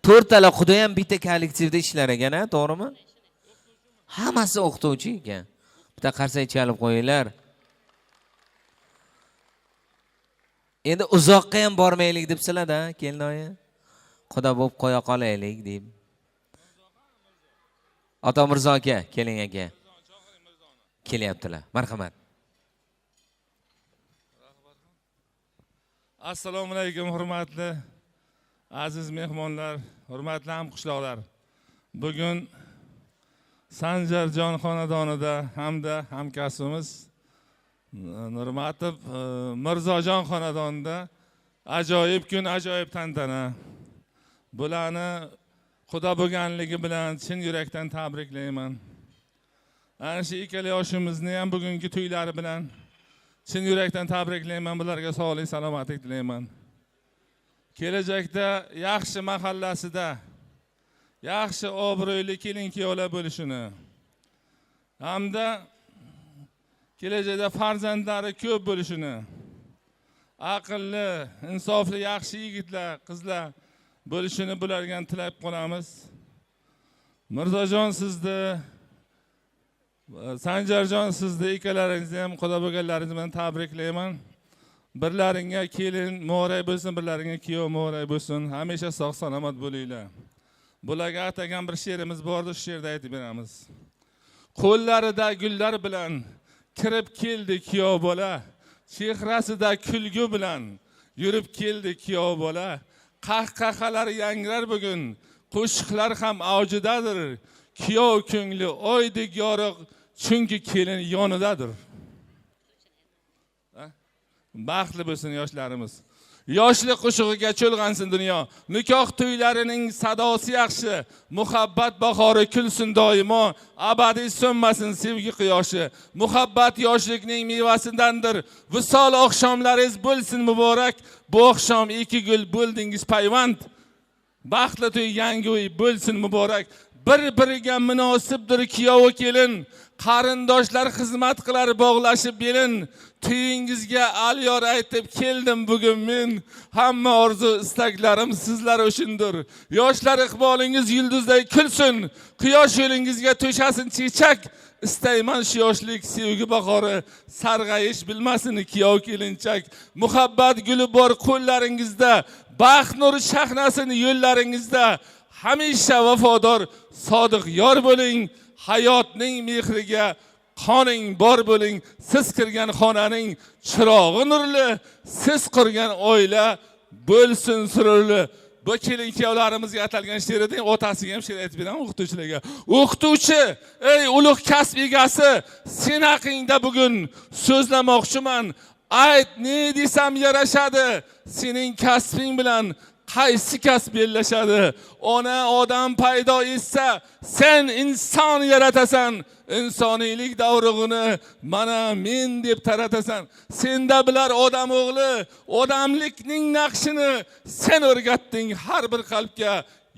4 tala xudo ham bitta kollektivda ishlar ekan, to'g'rimi? Hammasi o'qituvchi ekan. Bitta qarsak chalib qo'yinglar. Endi uzoqqa ham bormaylik debsizlar-da, kelinoyi. Xudo bo'lib qo'ya qolaylik deb. Otamirzo aka, keling aka. Kelyaptilar. Marhamat. Assalomu alaykum hurmatli aziz mehmonlar, hurmatli hamqishloqlar. Bugun Sanjarjon xonadonida hamda hamkasbimiz Nurmatov Mirzojon xonadonida ajoyib kun, ajoyib tantana. Bularni Xudo bo'lganligi bilan chin yurakdan tabriklayman. Ana shu ikkala yoshimizni ham bugungi to'ylari bilan chin yurakdan tabriklayman. Bularga sog'lik, salomatlik tilayman. Kelajakda yaxshi mahallasida yaxshi obro'li kelin-kuyovlar bo'lishini hamda kelajakda farzandlari ko'p bo'lishini, aqlli, insofli, yaxshi yigitlar, qizlar bo'lishini bularga tilab qolamiz. Mirzojon sizni, Sanjarjon sizni ikkalaringizni ham Xudo bo'lganlaringiz bilan tabriklayman. Birlaringga kelin mo'ray bo'lsin, birlaringga kuyov mo'ray bo'lsin. Hamisha sog' salomat bo'linglar. Bularga atagan bir she'rimiz bordi, shu she'rda aytib beramiz. Qo'llarida gullar bilan kirib keldi kuyov bola, chehrasida kulgu bilan yurib keldi kuyov bola. Qahqahalar yangrar bugun, qo'shiqlar ham avjidadir. Kuyov ko'ngli oydek yorug', chunki kelin yonidadir. Baxtli bo'lsin yoshlarimiz. Yoshlik qo'shig'iga cho'lg'ansin dunyo. Nikoh to'ylarining sadosi yaxshi. Muhabbat bahori kulsin doimo. Abadiy so'nmasin sevgi quyoshi. Muhabbat yoshlikning mevasindandir. Visol oqshomlaringiz bo'lsin muborak. Bu oqshom iki gul bo'ldingiz payvand. Baxtli to'y yangi uy bo'lsin muborak. Bir-biriga munosibdir kuyov kelin. Qarindoshlar xizmat qilar bog'lashib belin. To'yingizga alyor aytib keldim bugun men. Hamma orzu istaklarim sizlar uchundir. Yoshlar iqbolingiz yulduzday kulsin. Quyosh yo'lingizga to'shasin chechak. Istayman shu yoshlik sevgi bahori, sarg'ayish bilmasin kuyov kelinchak. Muhabbat guli bor qo'llaringizda, baxt nuri chaqnasin yo'llaringizda. Hamisha vafodor, sodiq yor bo'ling. Hayotning mehriga qoning bor bo'ling. Siz kirgan xonaning chirog'i nurli, siz qurgan oila bo'lsin sururli. Bu kelin kuyovlarimizga atalgan she'rning otasiga ham she'r aytib beraman o'qituvchilarga. O'qituvchi, ey ulug' kasb egasi, sen haqingda bugun so'zlamoqchiman. Ayt, ne desam yarashadi? Sening kasbing bilan qaysi kasb bellashadi? Ona odam paydo etsa, sen inson yaratasan. İnsoniylik davrug'ini mana men deb taratasan. Senda bilar odam o'g'li, odamlikning naqshini sen o'rgatding har bir qalbga.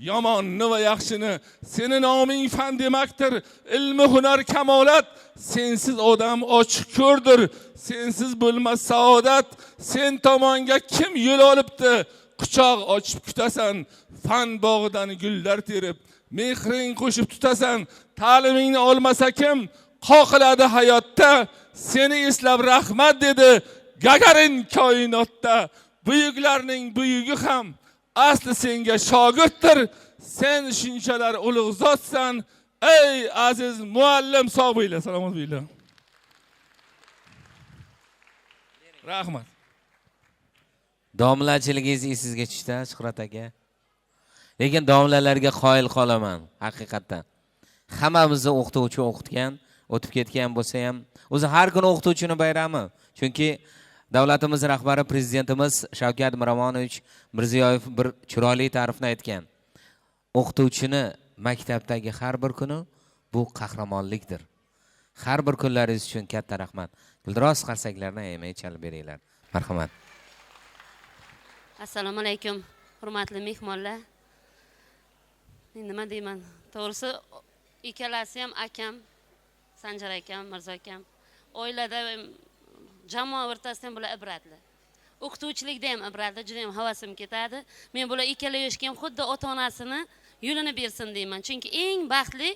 Yomonni va yaxshini. Sening noming fan demakdir, ilmi hunar kamolat. Sensiz odam ochiq ko'rdir, sensiz bo'lmas saodat. Sen tomonga kim yo'l olibdi? Quchoq ochib kutasan, fan bog'idan gullar terib, mehring qo'shib tutasan. Ta'limingni olmasa kim qoqiladi hayotda? Seni eslab rahmat dedi Gagarin koinotda. Buyuklarning buyugi ham asli senga shogirddir. Sen shunchalar ulug' zotsan, ey aziz muallim. Sog' bo'ling, salomat bo'ling. Rahmat. Domlachiligingiz sizga tushdi, Shuhrat aka. Lekin domlalarga qoyil qolaman, haqiqatdan. Hammamizni o'qituvchi o'qitgan, o'tib ketgan bo'lsa ham, o'zi har kuni o'qituvchini bayrami. Chunki davlatimiz rahbari prezidentimiz Shavkat Miromonovich Mirziyoyev bir chiroyli ta'rifni aytgan. O'qituvchini maktabdagi har bir kuni bu qahramonlikdir. Har bir kunlaringiz uchun katta rahmat. Dildiroz qarsaklarni ayamay chalib beringlar. Marhamat. Assalomu alaykum, hurmatli mehmonlar. Nima deyman? To'g'risi, ikkalasi ham akam, Sanjar akam, Mirzo akam. Oilada jamoa o'rtasida ham bular ibratli. O'qituvchilikda ham ibratli, juda ham havasim ketadi. Men bular ikkala yoshga ham xuddi ota-onasini yo'lini bersin deyman. Chunki eng baxtli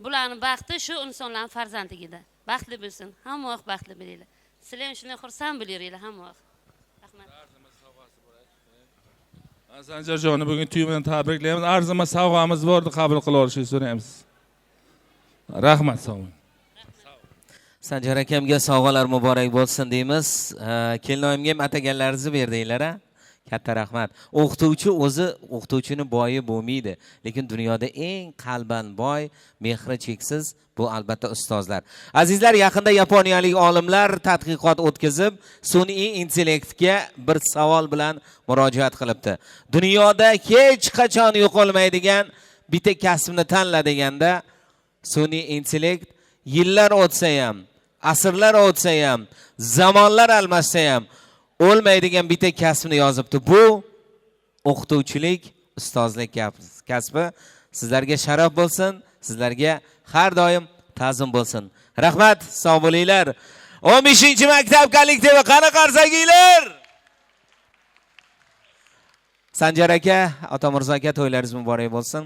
bularning baxti shu insonlarning farzandligida. Baxtli bo'lsin, hamma vaqt baxtli bo'linglar. Sizlar ham shunday xursand bo'laveringlar hamma vaqt. Rahmat. Sanjarjonni bugun to'y bilan tabriklaymiz. Arzimas sovg'amiz bordi, qabul qila olishni so'raymiz. Rahmat, sog' bo'ling. Sanjar akamga sovg'alar muborak bo'lsin deymiz. Kelinoyimga ham ataganlaringizni berdinglar, a? Katta rahmat. O'qituvchi o'zi o'qituvchini boyi bo'lmaydi, lekin dunyoda eng qalban boy, mehri cheksiz bu albatta ustozlar. Azizlar, yaqinda yaponiyalik olimlar tadqiqot o'tkazib, sun'iy intellektga bir savol bilan murojaat qilibdi. Dunyoda hech qachon yo'qolmaydigan bitta kasbni tanla deganda, sun'iy intellekt yillar o'tsa ham, asrlar o'tsa ham, zamonlar almashsa ham o'lmaydigan bitta kasbni yozibdi. Bu o'qituvchilik, ustozlik kasbi. Sizlarga sharaf bo'lsin, sizlarga har doim ta'zim bo'lsin. Rahmat, sog' bo'linglar. 15-maktab kollektivi qani qarsakinglar. Sanjar aka, Ota Mirzo aka, to'ylaringiz muborak bo'lsin.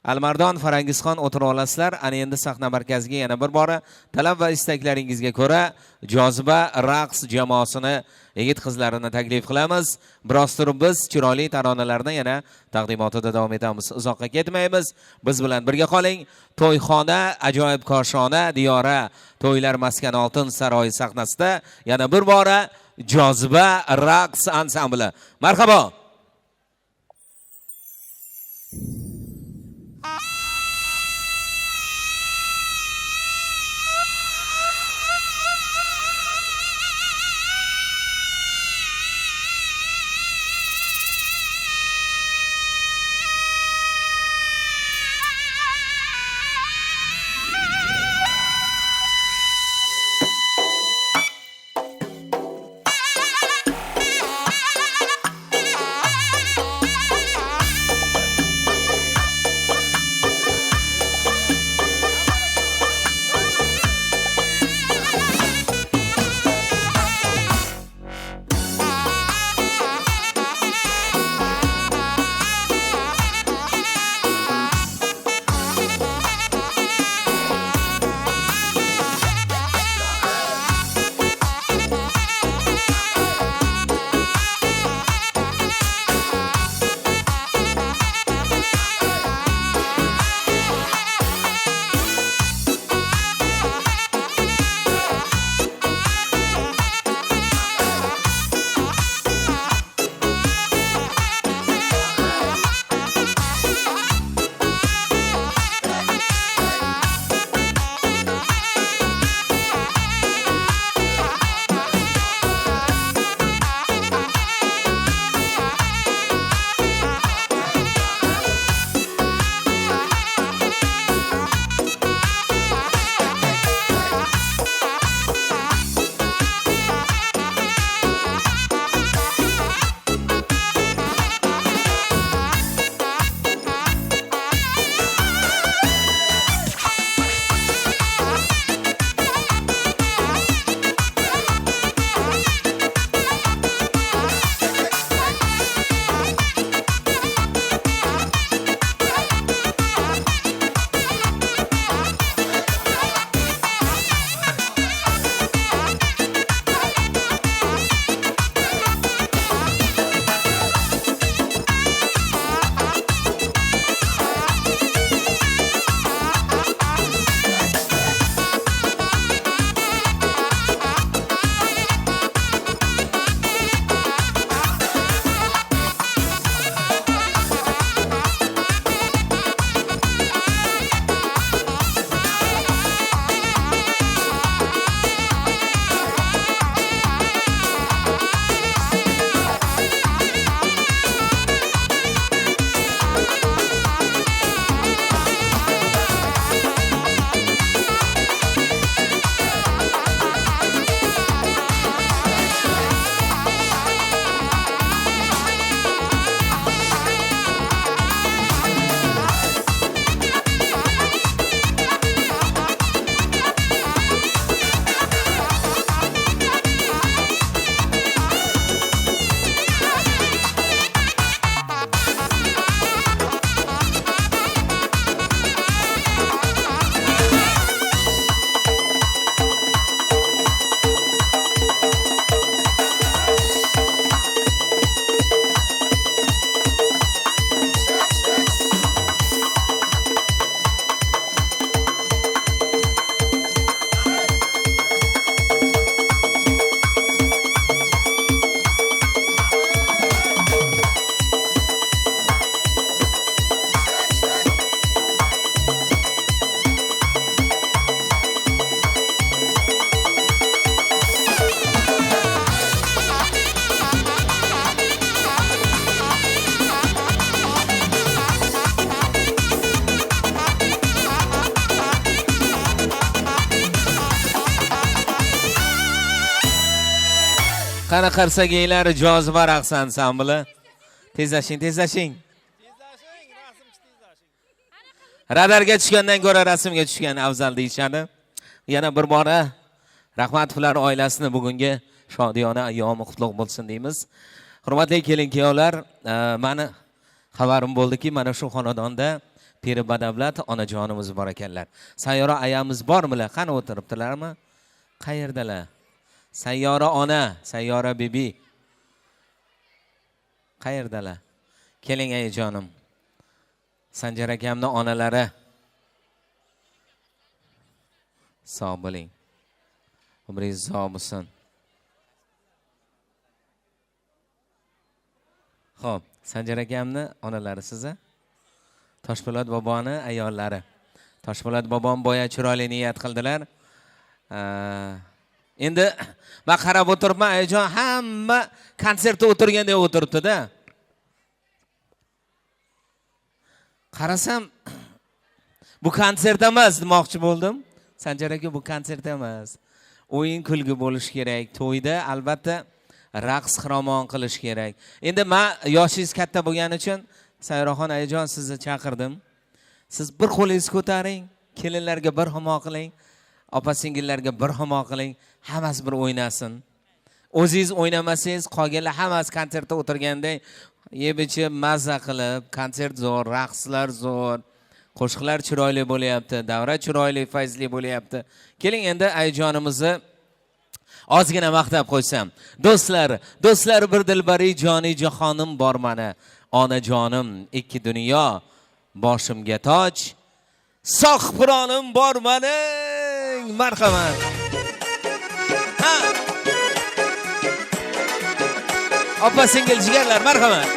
Almardon Farangizxon o'tira olasizlar. Ana endi sahna markaziga yana bir bora talab va istaklaringizga ko'ra Joziba raqs jamoasini yigit qizlarini taklif qilamiz. Biroz turib biz chiroyli taronalarni yana taqdimotida davom etamiz. Uzoqqa ketmaymiz. Biz bilan birga qoling. To'yxona ajoyib koshona diyora to'ylar maskan Oltin saroyi sahnasida yana bir bora Joziba raqs ansambli. Marhabo. Qani qarsaginglar Joziba raqs ansambli. Tezlashing. Radarga tushgandan ko'ra rasmga tushgan afzal deyishadi. Yana bir bora Rahmatovlar oilasini bugungi shodiyona ayyomi qutlug' bo'lsin deymiz. Hurmatli kelin-kuyovlar, meni xabarim bo'ldiki, mana shu xonadonda Piri badavlat onajonimiz bor ekanlar. Sayyora ayamiz bormilar? Qani o'tiribdilarmi? Qayerdalar? Sayyora ona, Sayyora bibi. Qayerdalar? Keling ayajonim. Sanjar akamning onalari. Sog' bo'ling. Umringiz sog' bo'lsin. Xo'p, Sanjar akamni onalari siz-a? Toshpo'lat boboni ayollari. Toshpo'lat bobom boya chiroyli niyat qildilar. Endi men qarab o'tiribman, ayajon hamma konsertda o'tirganda o'tiribdi-da. Qarasam bu konsert emas demoqchi bo'ldim. Sanjar aka, bu konsert emas. O'yin kulgi bo'lish kerak. To'yda albatta raqs xiromon qilish kerak. Endi men yoshingiz katta bo'lgani uchun Sayroxon ayajon sizni chaqirdim. Siz bir qo'lingizni ko'taring, kelinlarga bir himo qiling, opa-singillarga bir himo qiling, hammasi bir o'ynasin. O'zingiz o'ynamasangiz, qolganlar hammasi konsertda o'tirganda yeb-ichib mazza qilib, konsert zo'r, raqslar zo'r, qo'shiqlar chiroyli bo'lyapti, davra chiroyli, fayzli bo'lyapti. Keling endi ayajonimizni ozgina maqtab qo'ysam. Do'stlar bir dilbari joni jahonim bor mana. Onajonim ikki dunyo boshimga toj. Sog' puronim bor mening. Marhamat. Ha. Opa singil jigarlar, marhamat.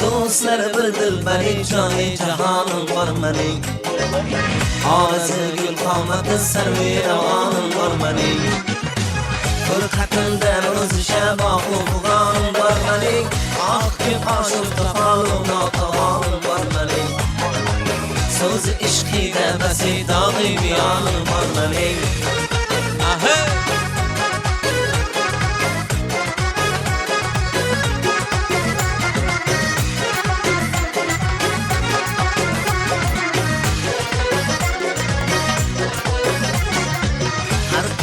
Do'stlar bir dilbari joni jahonim bor mening. Ovozi gul qomati sarvironim bor mening. Furqatimda o'zisha boquvg'onim bor mening. Oqki oshiq taqolum notovonim bor mening. So'zi ishqida basidog'i biyonim bor mening. Aha!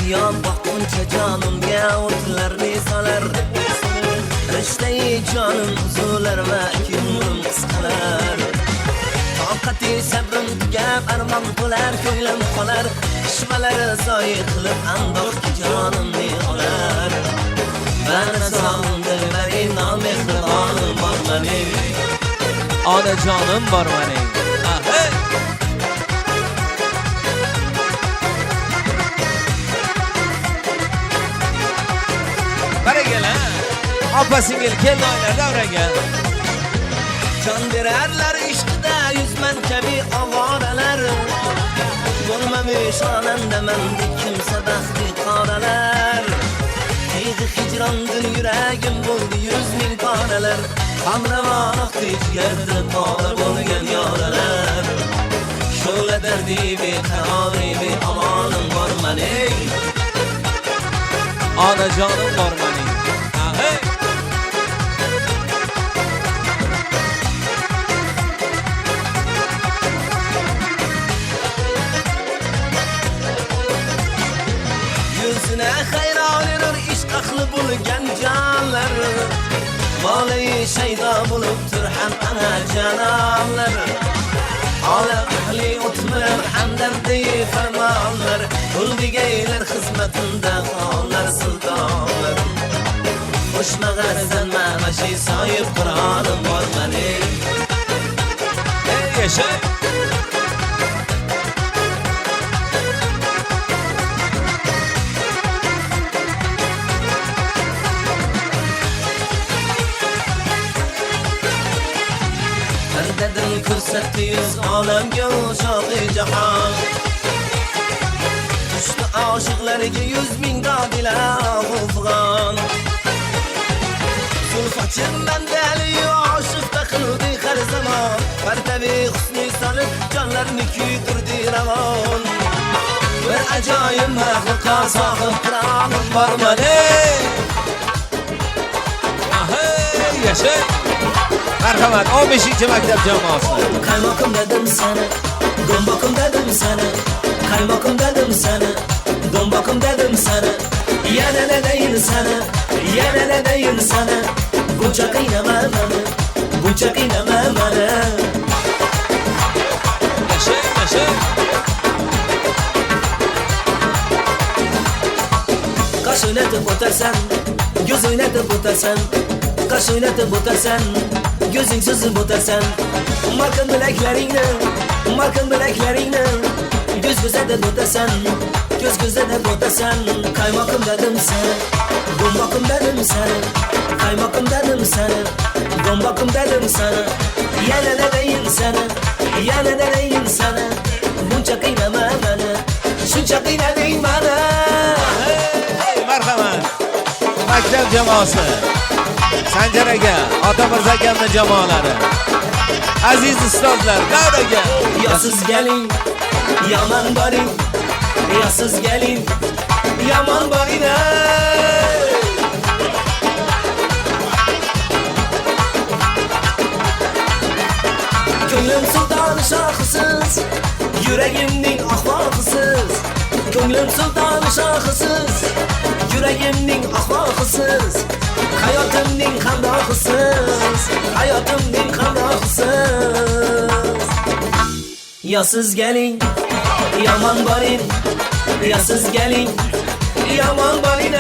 Yon boqquncha jonimga o'tlarni solar. Rishtai jonim huzurlar va ko'nglim qisqalar. Toqati sabrim tugab armon bo'lar, ko'nglim qolar. Ishmalari zoyi qilib andoqki jonimni olar. Mana sonda bari nomehribonim bor mening. Onajonim bor mening. Aha! Opa singil kelinglar davraga. Jon berarlar ishqida yuzman kabi ovoralar. Bo'lmamiş onanda mendek kimsa baxtli qoralar. Teydi hicrondin yuragim bo'ldi 100,000 poralar. Qamravon jigarda poda bo'lgan yoralar. Sho'la dardi beqarori be omonim bor mening. Onajonim bor mening. Hey! Yüzüne hayranır ishq aqli bo'lgan jonlar. Molay shaydo bo'libdir ham ana janonlar. Olam ahli o'tmir hamdardi farmonlar. Uldigaylar xizmatida xonlar sultonlar. Qo'shma g'arzan mamashi soyib Qur'onim bor mening. Ey yasha! Perdedim ko'rsatdi yuz olamga shohi jahon. Tushdi oshiqlarga 100,000 dodilar g'ufron. Zulfaçın bendeli aşıkta kıldı her zaman. Pertevi husni sanıp canlarını küydürdü ravan. Bir acayip mahluka sahip Kur'an'ın var mening. Ahey marhamat 15-maktab jamoasi. Kaymoqim dedim sana, gomboqim dedim sana, kaymoqim dedim sana, gomboqim dedim sana. Yana ne deyin sana, yana ne deyin sana. Buncha qiynama mani, buncha qiynama mani. Yaşa. Qash o'ynatib o'tarsan, göz o'ynatib o'tarsan, qash o'ynatib o'tarsan, gözing suzib o'tarsan. Markan bilaklaringni göz go'zadib o'tarsan, göz go'zadib o'tarsan. Kaymoqim dedim sana, gomboqim dedim sana, kaymoqim dedim sana, gomboqim dedim sana. Yana ne deyin sana, yana ne deyin sana. Buncha qiynama mani, shuncha qiynading mani. Marhamat. Maktab jamoasi. Sanjar aka, Ota Mirzo akamning jamoalari. Aziz ustozlar, davraga. Ya siz gelin, yaman boring. Ya siz gelin, yaman boring. Ko'nglim sulton shohisiz, yuragimning ahvoqisiz. Ko'nglim sulton shohisiz, yuragimning ahvoqisiz. Hayotimning qandoqisiz, hayotimning qandoqisiz. Ya siz geling, yaman boring. Ya siz geling, yaman boring.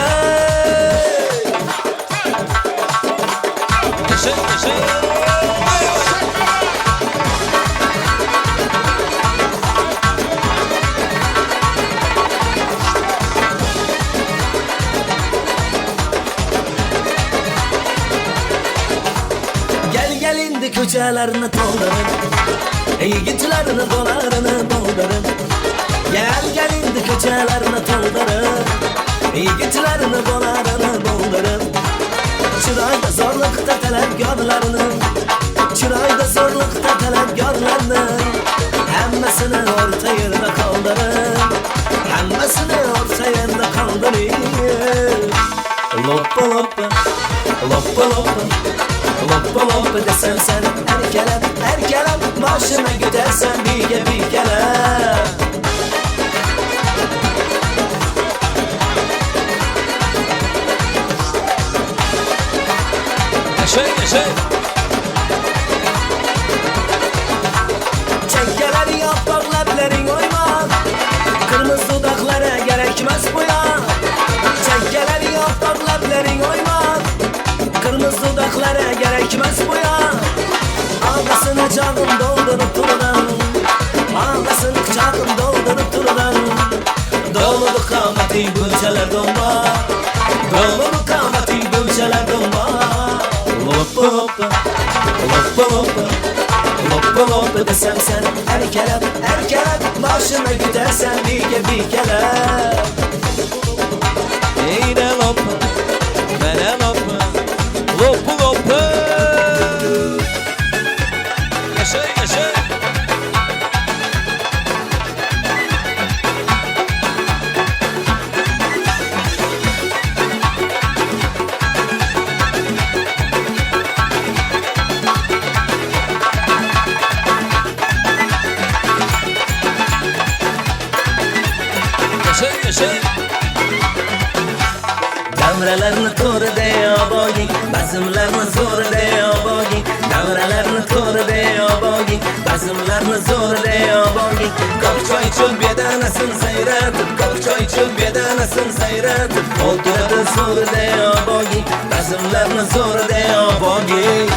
Yaşa. Gel indi ko'chalarni to'ldirib, yigitlarni do'larini doldurib. Gel indi ko'chalarni to'ldirib, yigitlarni do'larini doldurib. Chiroyda zo'rliqda talabgorlarni, chiroyda zo'rliqda talabgorlarni. Hammasini o'rta yerda qoldirib, hammasini o'rta yerda qoldirib. Loppa loppa desem sen erkelem başına gidersen bilge bilgelem. Yaşa. Çenkeleri yaprak leblerin oyma, kırmızı dudaklara gerekmez bu ya. Çenkeleri yaprak leblerin oyma, kırmızı dudaklara gerekmez bu ya. Ağlasını çağım doldurup durulan, ağlasını kucağım doldurup durulan. Dolu kavati bülçeler dolma, dolu kavati bülçeler dolma. Loppa desem sen erkelem başına gidersen bilge bilgelem. Eyne loppa, mene loppa, loppa. Yaşa. Davralarni ko'rdi oboging, bazmlarni zo'rdi oboging. Davralarni ko'rdi oboging, bazmlarni zo'rdi oboging. Ko'k choy ichib bedanasin sayratib, ko'k choy ichib bedanasin sayratib. O'tirdi zo'rdi oboging, bazmlarni zo'rdi oboging.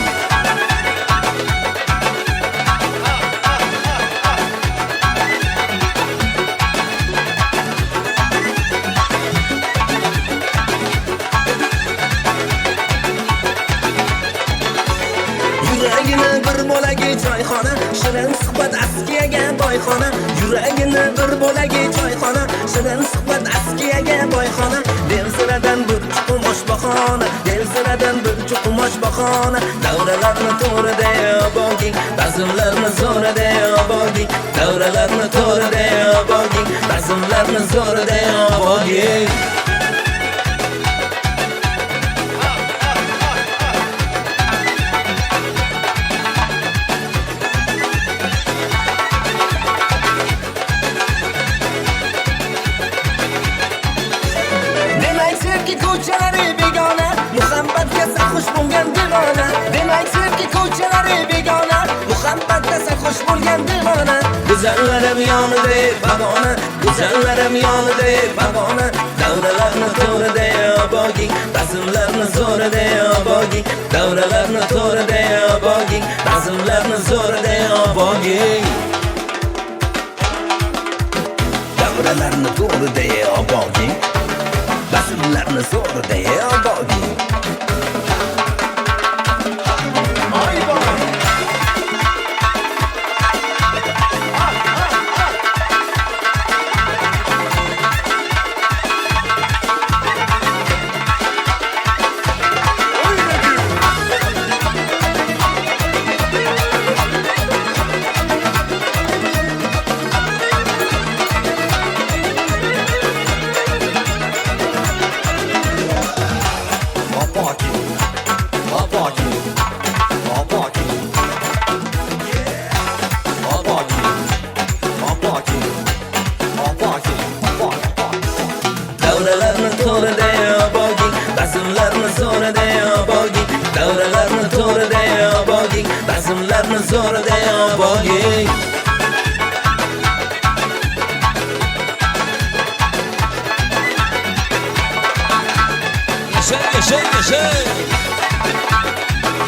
Yuragini bir bo'lagi choyxona, shirin suhbat askiyaga boyxona. Yuragini bir bo'lagi choyxona, shirin suhbat askiyaga boyxona. Delziradan bir chuqum oshbahona, delziradan bir chuqum oshbahona. Davralarni to'rida oboging, bazmlarni zo'rida oboging. Davralarni to'rida oboging, bazmlarni zo'rida oboging. xush bo'lgan devona go'zallarim yonida pag'ona go'zallarim yonida pag'ona davralarni to'rida boging bazmlarni zo'rida boging davralarni to'rida boging bazmlarni zo'rida boging davralarni to'rida boging bazmlarni zo'rida boging davralarni to'rida boging bazmlarni zo'rida boging davralarni to'rida boging bazmlarni zo'rida boging yashay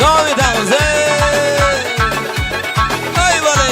davom etamiz ay bola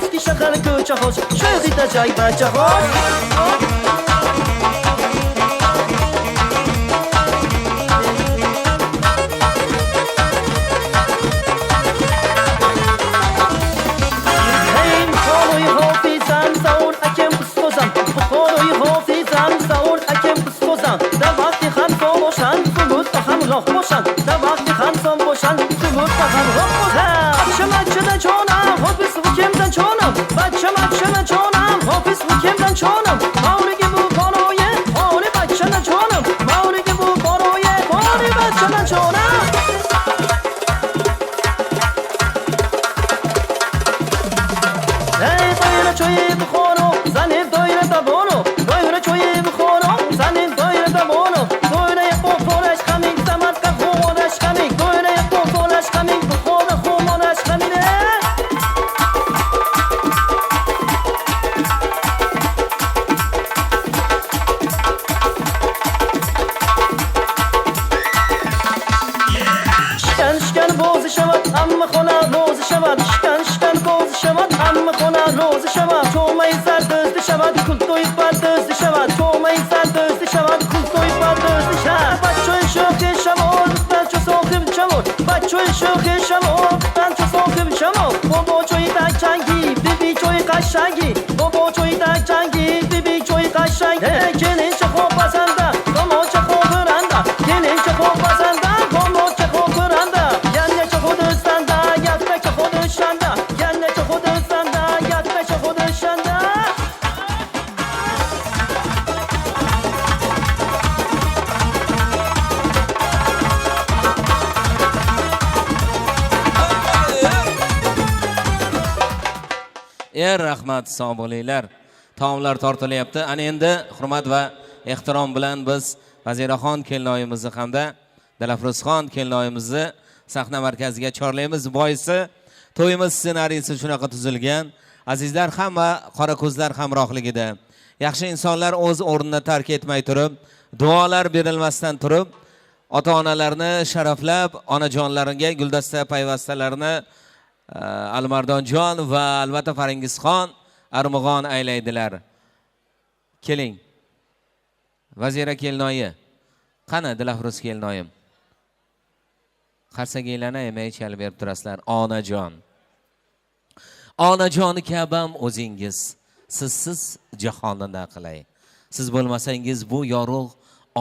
eski shahar ko'cha xo'sh sho'xida joy bacha xo'sh rahmat, sog' bo'linglar. Taomlar tortilyapti. Ana endi hurmat va ehtirom bilan biz Vaziraxon kelinoyimizni hamda Dilafruzxon kelinoyimizni sahna markaziga chorlaymiz. Boisi to'yimiz ssenariysi shunaqa tuzilgan. Azizlar, hamma qora ko'zlar hamrohligida. Yaxshi insonlar o'z o'rnini tark etmay turib, duolar berilmasdan turib, ota-onalarni sharaflab, onajonlariga guldasta payvastalarini Almardonjon va albatta Faringizxon armug'on aylaydilar. keling. Vazira kelinoyi. Qani Dilafruz kelinoyim? Qarsaginglarni yemay chalib berib turasizlar. Onajon. Onajon kabam o'zingiz. Sizsiz jahonni na qilay. Siz bo'lmasangiz bu yorug'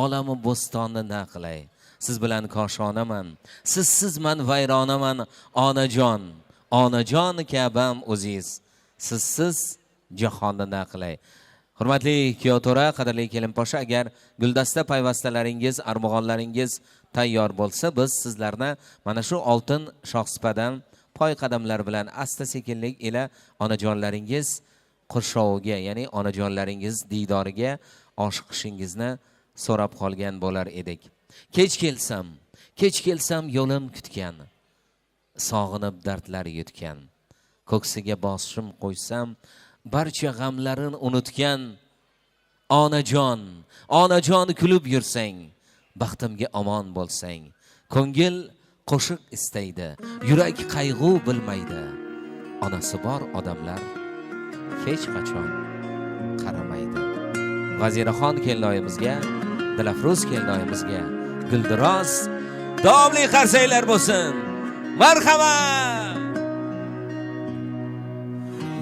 olami bo'stonni na qilay. Siz bilan koshonaman. Sizsiz men vayronaman. Onajon. Onajon kabam o'zingiz. Sizsiz jahonni na qilay. Hurmatli kuyovto'ra, qadrli kelinposhsha, agar guldasta payvastalaringiz, armog'onlaringiz tayyor bo'lsa, biz sizlarni mana shu oltin shohsupadan poy qadamlar bilan asta sekinlik ila onajonlaringiz qurshoviga, ya'ni onajonlaringiz diydoriga oshiqishingizni so'rab qolgan bo'lar edik. Kech kelsam yo'lim kutgan, sog'inib dardlar yutgan, ko'ksiga boshim qo'ysam barcha g'amlarin unutgan. Onajon kulib yursang, baxtimga omon bo'lsang, ko'ngil qo'shiq istaydi, yurak qayg'u bilmaydi. Onasi bor odamlar hech qachon qaramaydi. Vaziraxon kelinoyimizga, Dilafruz kelinoyimizga guldiroz davomli qarsaklar bo'lsin. Marhamat.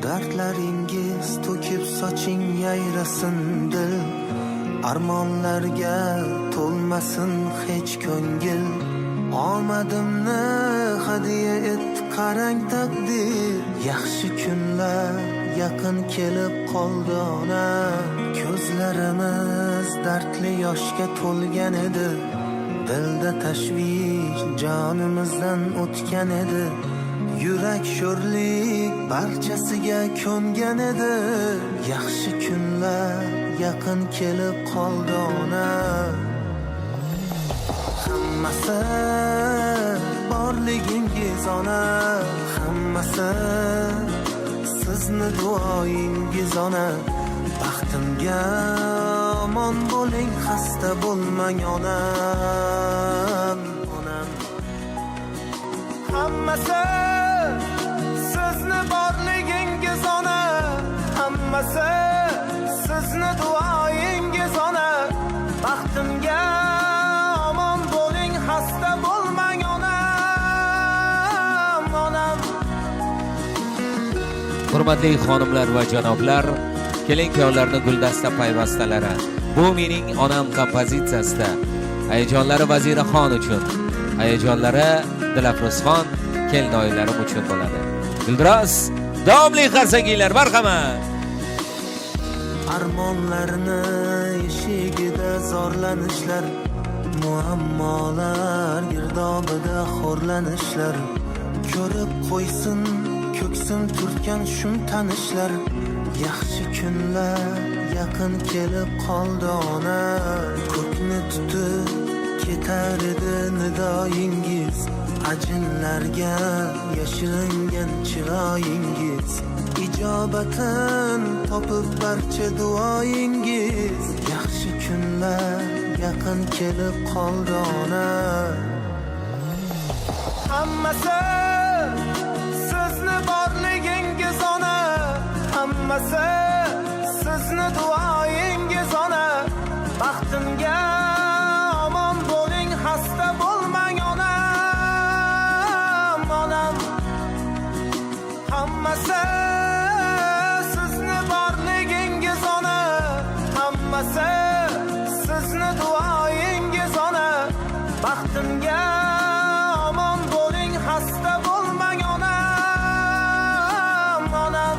Dardlaringiz to'kib soching yayrasin dil, armonlarga to'lmasin hech ko'ngil. Omadimni hadiya et qarang taqdir, yaxshi kunlar yaqin kelib qoldi ona. Ko'zlarimiz dardli yoshga to'lgan edi, dilda tashvish jonimizdan o'tgan edi. Yurak sho'rlik barchasiga ko'ngan edi, yaxshi kunlar yaqin kelib qoldi ona. Hammasi borligingiz ona, hammasi sizni duoyingiz ona. Baxtimga omon bo'ling, xasta bo'lmang onam. Hammasi sizni borligingiz ona, hammasi sizni duoyingiz ona. Baxtimga omon bo'ling, xasta bo'lmang onam, onam. Hurmatli xonimlar va janoblar, kelin-kuyovlarni guldasta payvastalari. Bu mening onam kompozitsiyasida. Hayajonlari Vaziraxon uchun, hayajonlari Dilafruzxon kelinoyilarim uchun bo'ladi. Guldiroz davomli qarsakinglar, marhamat. Armonlarni eshigida zorlanishlar, muammolar girdobida xo'rlanishlar. Ko'rib qo'ysin ko'ksim turtgan shum tanishlar, yaxshi kunlar yaqin kelib qoldi ona. Ko'kni tutib ketar edi nidoyingiz, ajinlarga yashiringan chiroyingiz. Ijobatin topib barcha duoyingiz, yaxshi kunlar yaqin kelib qoldi ona. Hammasi sizni borligingiz ona, hammasi sizni duoyingiz ona. Baxtimga omon bo'ling, xasta bo'lmang onam, onam. Hammasi sizni borligingiz ona, hammasi sizni duoyingiz ona. Baxtimga omon bo'ling, xasta bo'lmang onam, onam.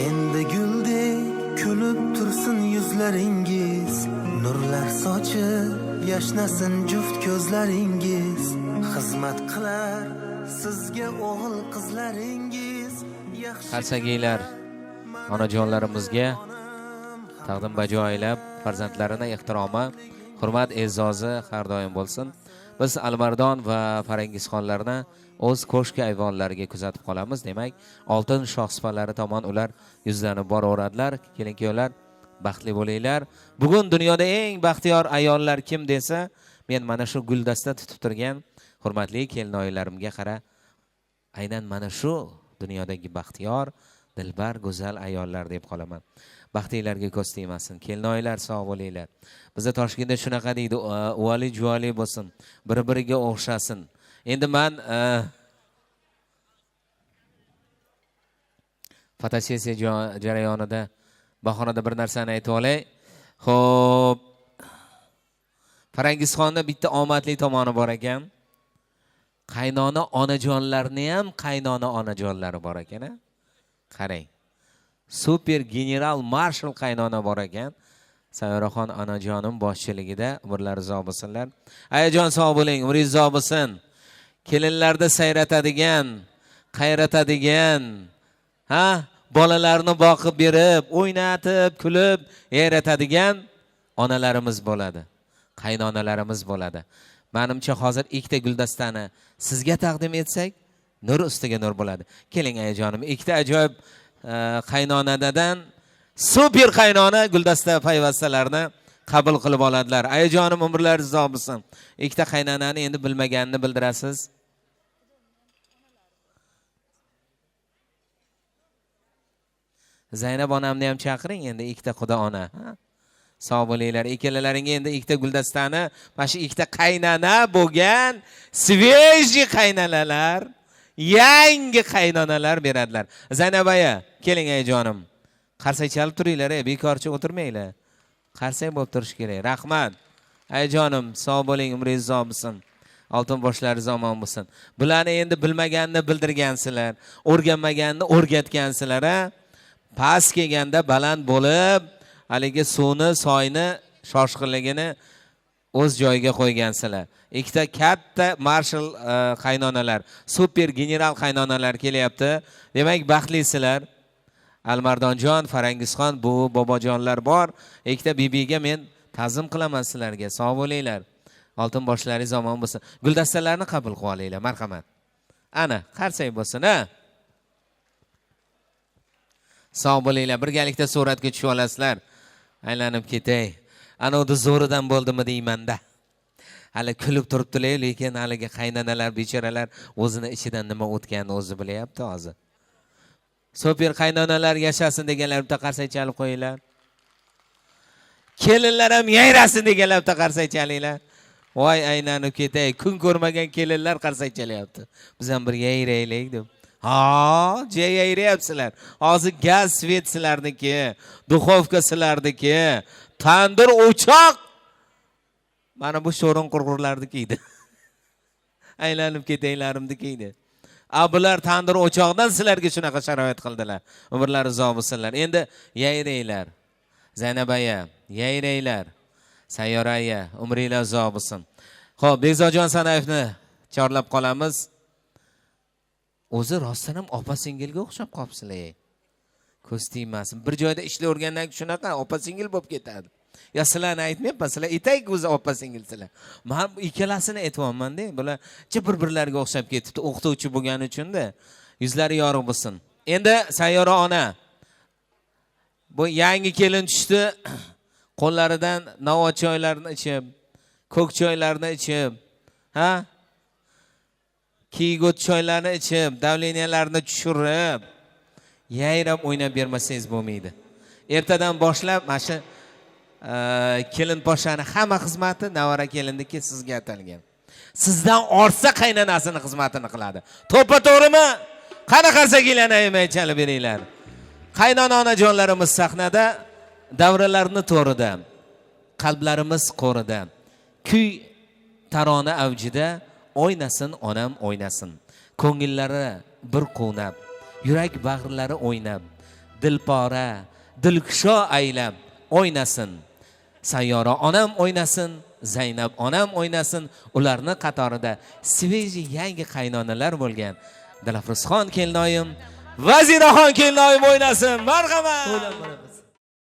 Endi guldek kulib tursin yuzlaringiz, nurlar sochib yashnasin juft ko'zlaringiz. Xizmat qilar sizga o'g'il qizlaringiz. Qarsakinglar onajonlarimizga taqdim bajo aylab farzandlarini ehtiromi, hurmat e'zozi har doim bo'lsin. Biz Alimardon va Farangizxonlarni o'z ko'shki ayvonlariga kuzatib qolamiz. Demak, oltin shohsipalari tomon ular yuzlanib boraveradilar. Kelin-kuyovlar, baxtli bo'linglar. Bugun dunyoda eng baxtiyor ayollar kim desa, men mana shu guldasta tutib turgan hurmatli kelinoyilarimga qara. Aynan mana shu dunyodagi baxtiyor, dilbar, go'zal ayollar deb qolaman. Baxtinglarga ko'z tegmasin. Kelinoyilar sog' bo'linglar. Bizda Toshkentda shunaqa deydi, uvali juvali bo'lsin, bir-biriga o'xshasin. Endi men fotosessiya jarayonida bahonada bir narsani aytib olay. Xo'p, Farangizxonda bitta omadli tomoni bor ekan. Qaynona onajonlarni ham qaynona onajonlari bor ekan. Qarang. Super general marshal qaynona bor ekan. Sayyoraxon onajonim boshchiligida, umrlari uzoq bo'lsinlar. Ayajon sog' bo'ling, umringiz uzoq bo'lsin. Kelinlarda sayratadigan, qayratadigan, bolalarni boqib berib, o'ynatib, kulib, yaratadigan onalarimiz bo'ladi. Qaynonalarimiz bo'ladi. Menimcha hozir ikkita guldastani sizga taqdim etsak, nur ustiga nur bo'ladi. Keling ayajonim, ikkita ajoyib qaynonadadan super qaynona guldasta payvastalarni qabul qilib oladilar. Ayajonim, umrlaringiz uzoq bo'lsin. Ikkita qaynonani endi bilmaganini bildirasiz. Zaynab onamni ham chaqiring endi, ikkita xudo ona. Sog' bo'linglar. Ikkalalaringga endi ikkita guldastani, mana shu ikkita qaynona bo'lgan sveji qaynonalar, yangi qaynonalar beradilar. Zaynab aya, keling ayajonim. Qarsak chalib turinglar, bekorchi o'tirmanglar. Qarsak bo'lib turish kerak. Rahmat. Ayajonim, sog' bo'ling, umringiz uzoq bo'lsin. Oltin boshlaringiz omon bo'lsin. Bularni endi bilmaganini bildirgansizlar, o'rganmaganini o'rgatgansizlar, Past kelganda baland bo'lib, haligi suvni, soyni, shoshqinligini o'z joyiga qo'ygansizlar. Ikkita katta marshal qaynonalar, super general qaynonalar kelyapti. Demak, baxtlisizlar. Alimardonjon, Farangizxon, bu bobojonlar bor. Ikkita bibiga men ta'zim qilaman sizlarga. Sog' bo'linglar. Oltin boshlaringiz omon bo'lsin. Guldastalarni qabul qilib olinglar, marhamat. Ana, qarsak bo'lsin, Sog' bo'linglar. Birgalikda suratga tushib olasizlar. Aylanib ketay. Ana o'da zo'ridan bo'ldimi deymanda. Hali kulib turibdilar, lekin haligi qaynonalar, bechoralar o'zini ichidan nima o'tganini o'zi bilyapti hozir. Super qaynonalar yashasin deganlar bitta qarsak chalib qo'yinglar. Kelinlar ham yayrasin deganlar bitta qarsak chalinglar. Voy, aylanib ketay. Kun ko'rmagan kelinlar qarsak chalyapti. Biz ham bir yayraylik deb. Yayrayapsizlar. Hozir gaz svet sizlarniki, duxovka sizlarniki, tandir o'choq. Mana bu sho'rin qurg'urlarniki edi. Aylanib ketaylarimniki edi. Bular tandir o'choqdan sizlarga shunaqa sharoit qildilar. Umrlari uzoq bo'lsinlar. Endi yayraylar. Zaynab aya, yayraylar. Sayyora aya, umringlar uzoq bo'lsin. Xo'p, Bekzodjon Sanayevni chorlab qolamiz. O'zi rostdan ham opa-singilga o'xshab qolibsizlar. Ko'z tegmasin. Bir joyda ishlayotgandan shunaqa opa-singil bo'lib ketadi. Ya sizlarni aytmayapman, sizlar etak o'zi opa-singilsizlar. Men ikkalasini aytayapman-da, bular bir-birlariga o'xshab ketibdi. O'qituvchi bo'lgani uchun-da yuzlari yorug' bo'lsin. Endi Sayyora ona. Bu yangi kelin tushdi. Qo'llaridan navot choylarini ichib, ko'k choylarni ichib, kiygut choylarni ichib, davleniyalarni tushirib, yayrab o'ynab bermasangiz bo'lmaydi. Ertadan boshlab mana shu kelin poshani hamma xizmati navara kelinniki sizga atalgan. Sizdan ortsa qaynonasini xizmatini qiladi. To'g'rimi? Qani qarsaklarni aymay chalib beringlar. Qaynona onajonlarimiz sahnada, davralarni to'rida, qalblarimiz qo'rida, kuy tarona avjida o'ynasin onam o'ynasin. Ko'ngillari bir quvnab, yurak bag'rlari o'ynab, dilpora, dilkusho aylab o'ynasin. Sayyora onam o'ynasin, Zaynab onam o'ynasin. Ularning qatorida sveji yangi qaynonalar bo'lgan Dilafruzxon kelinoyim, Vaziraxon kelinoyim o'ynasin. Marhamat.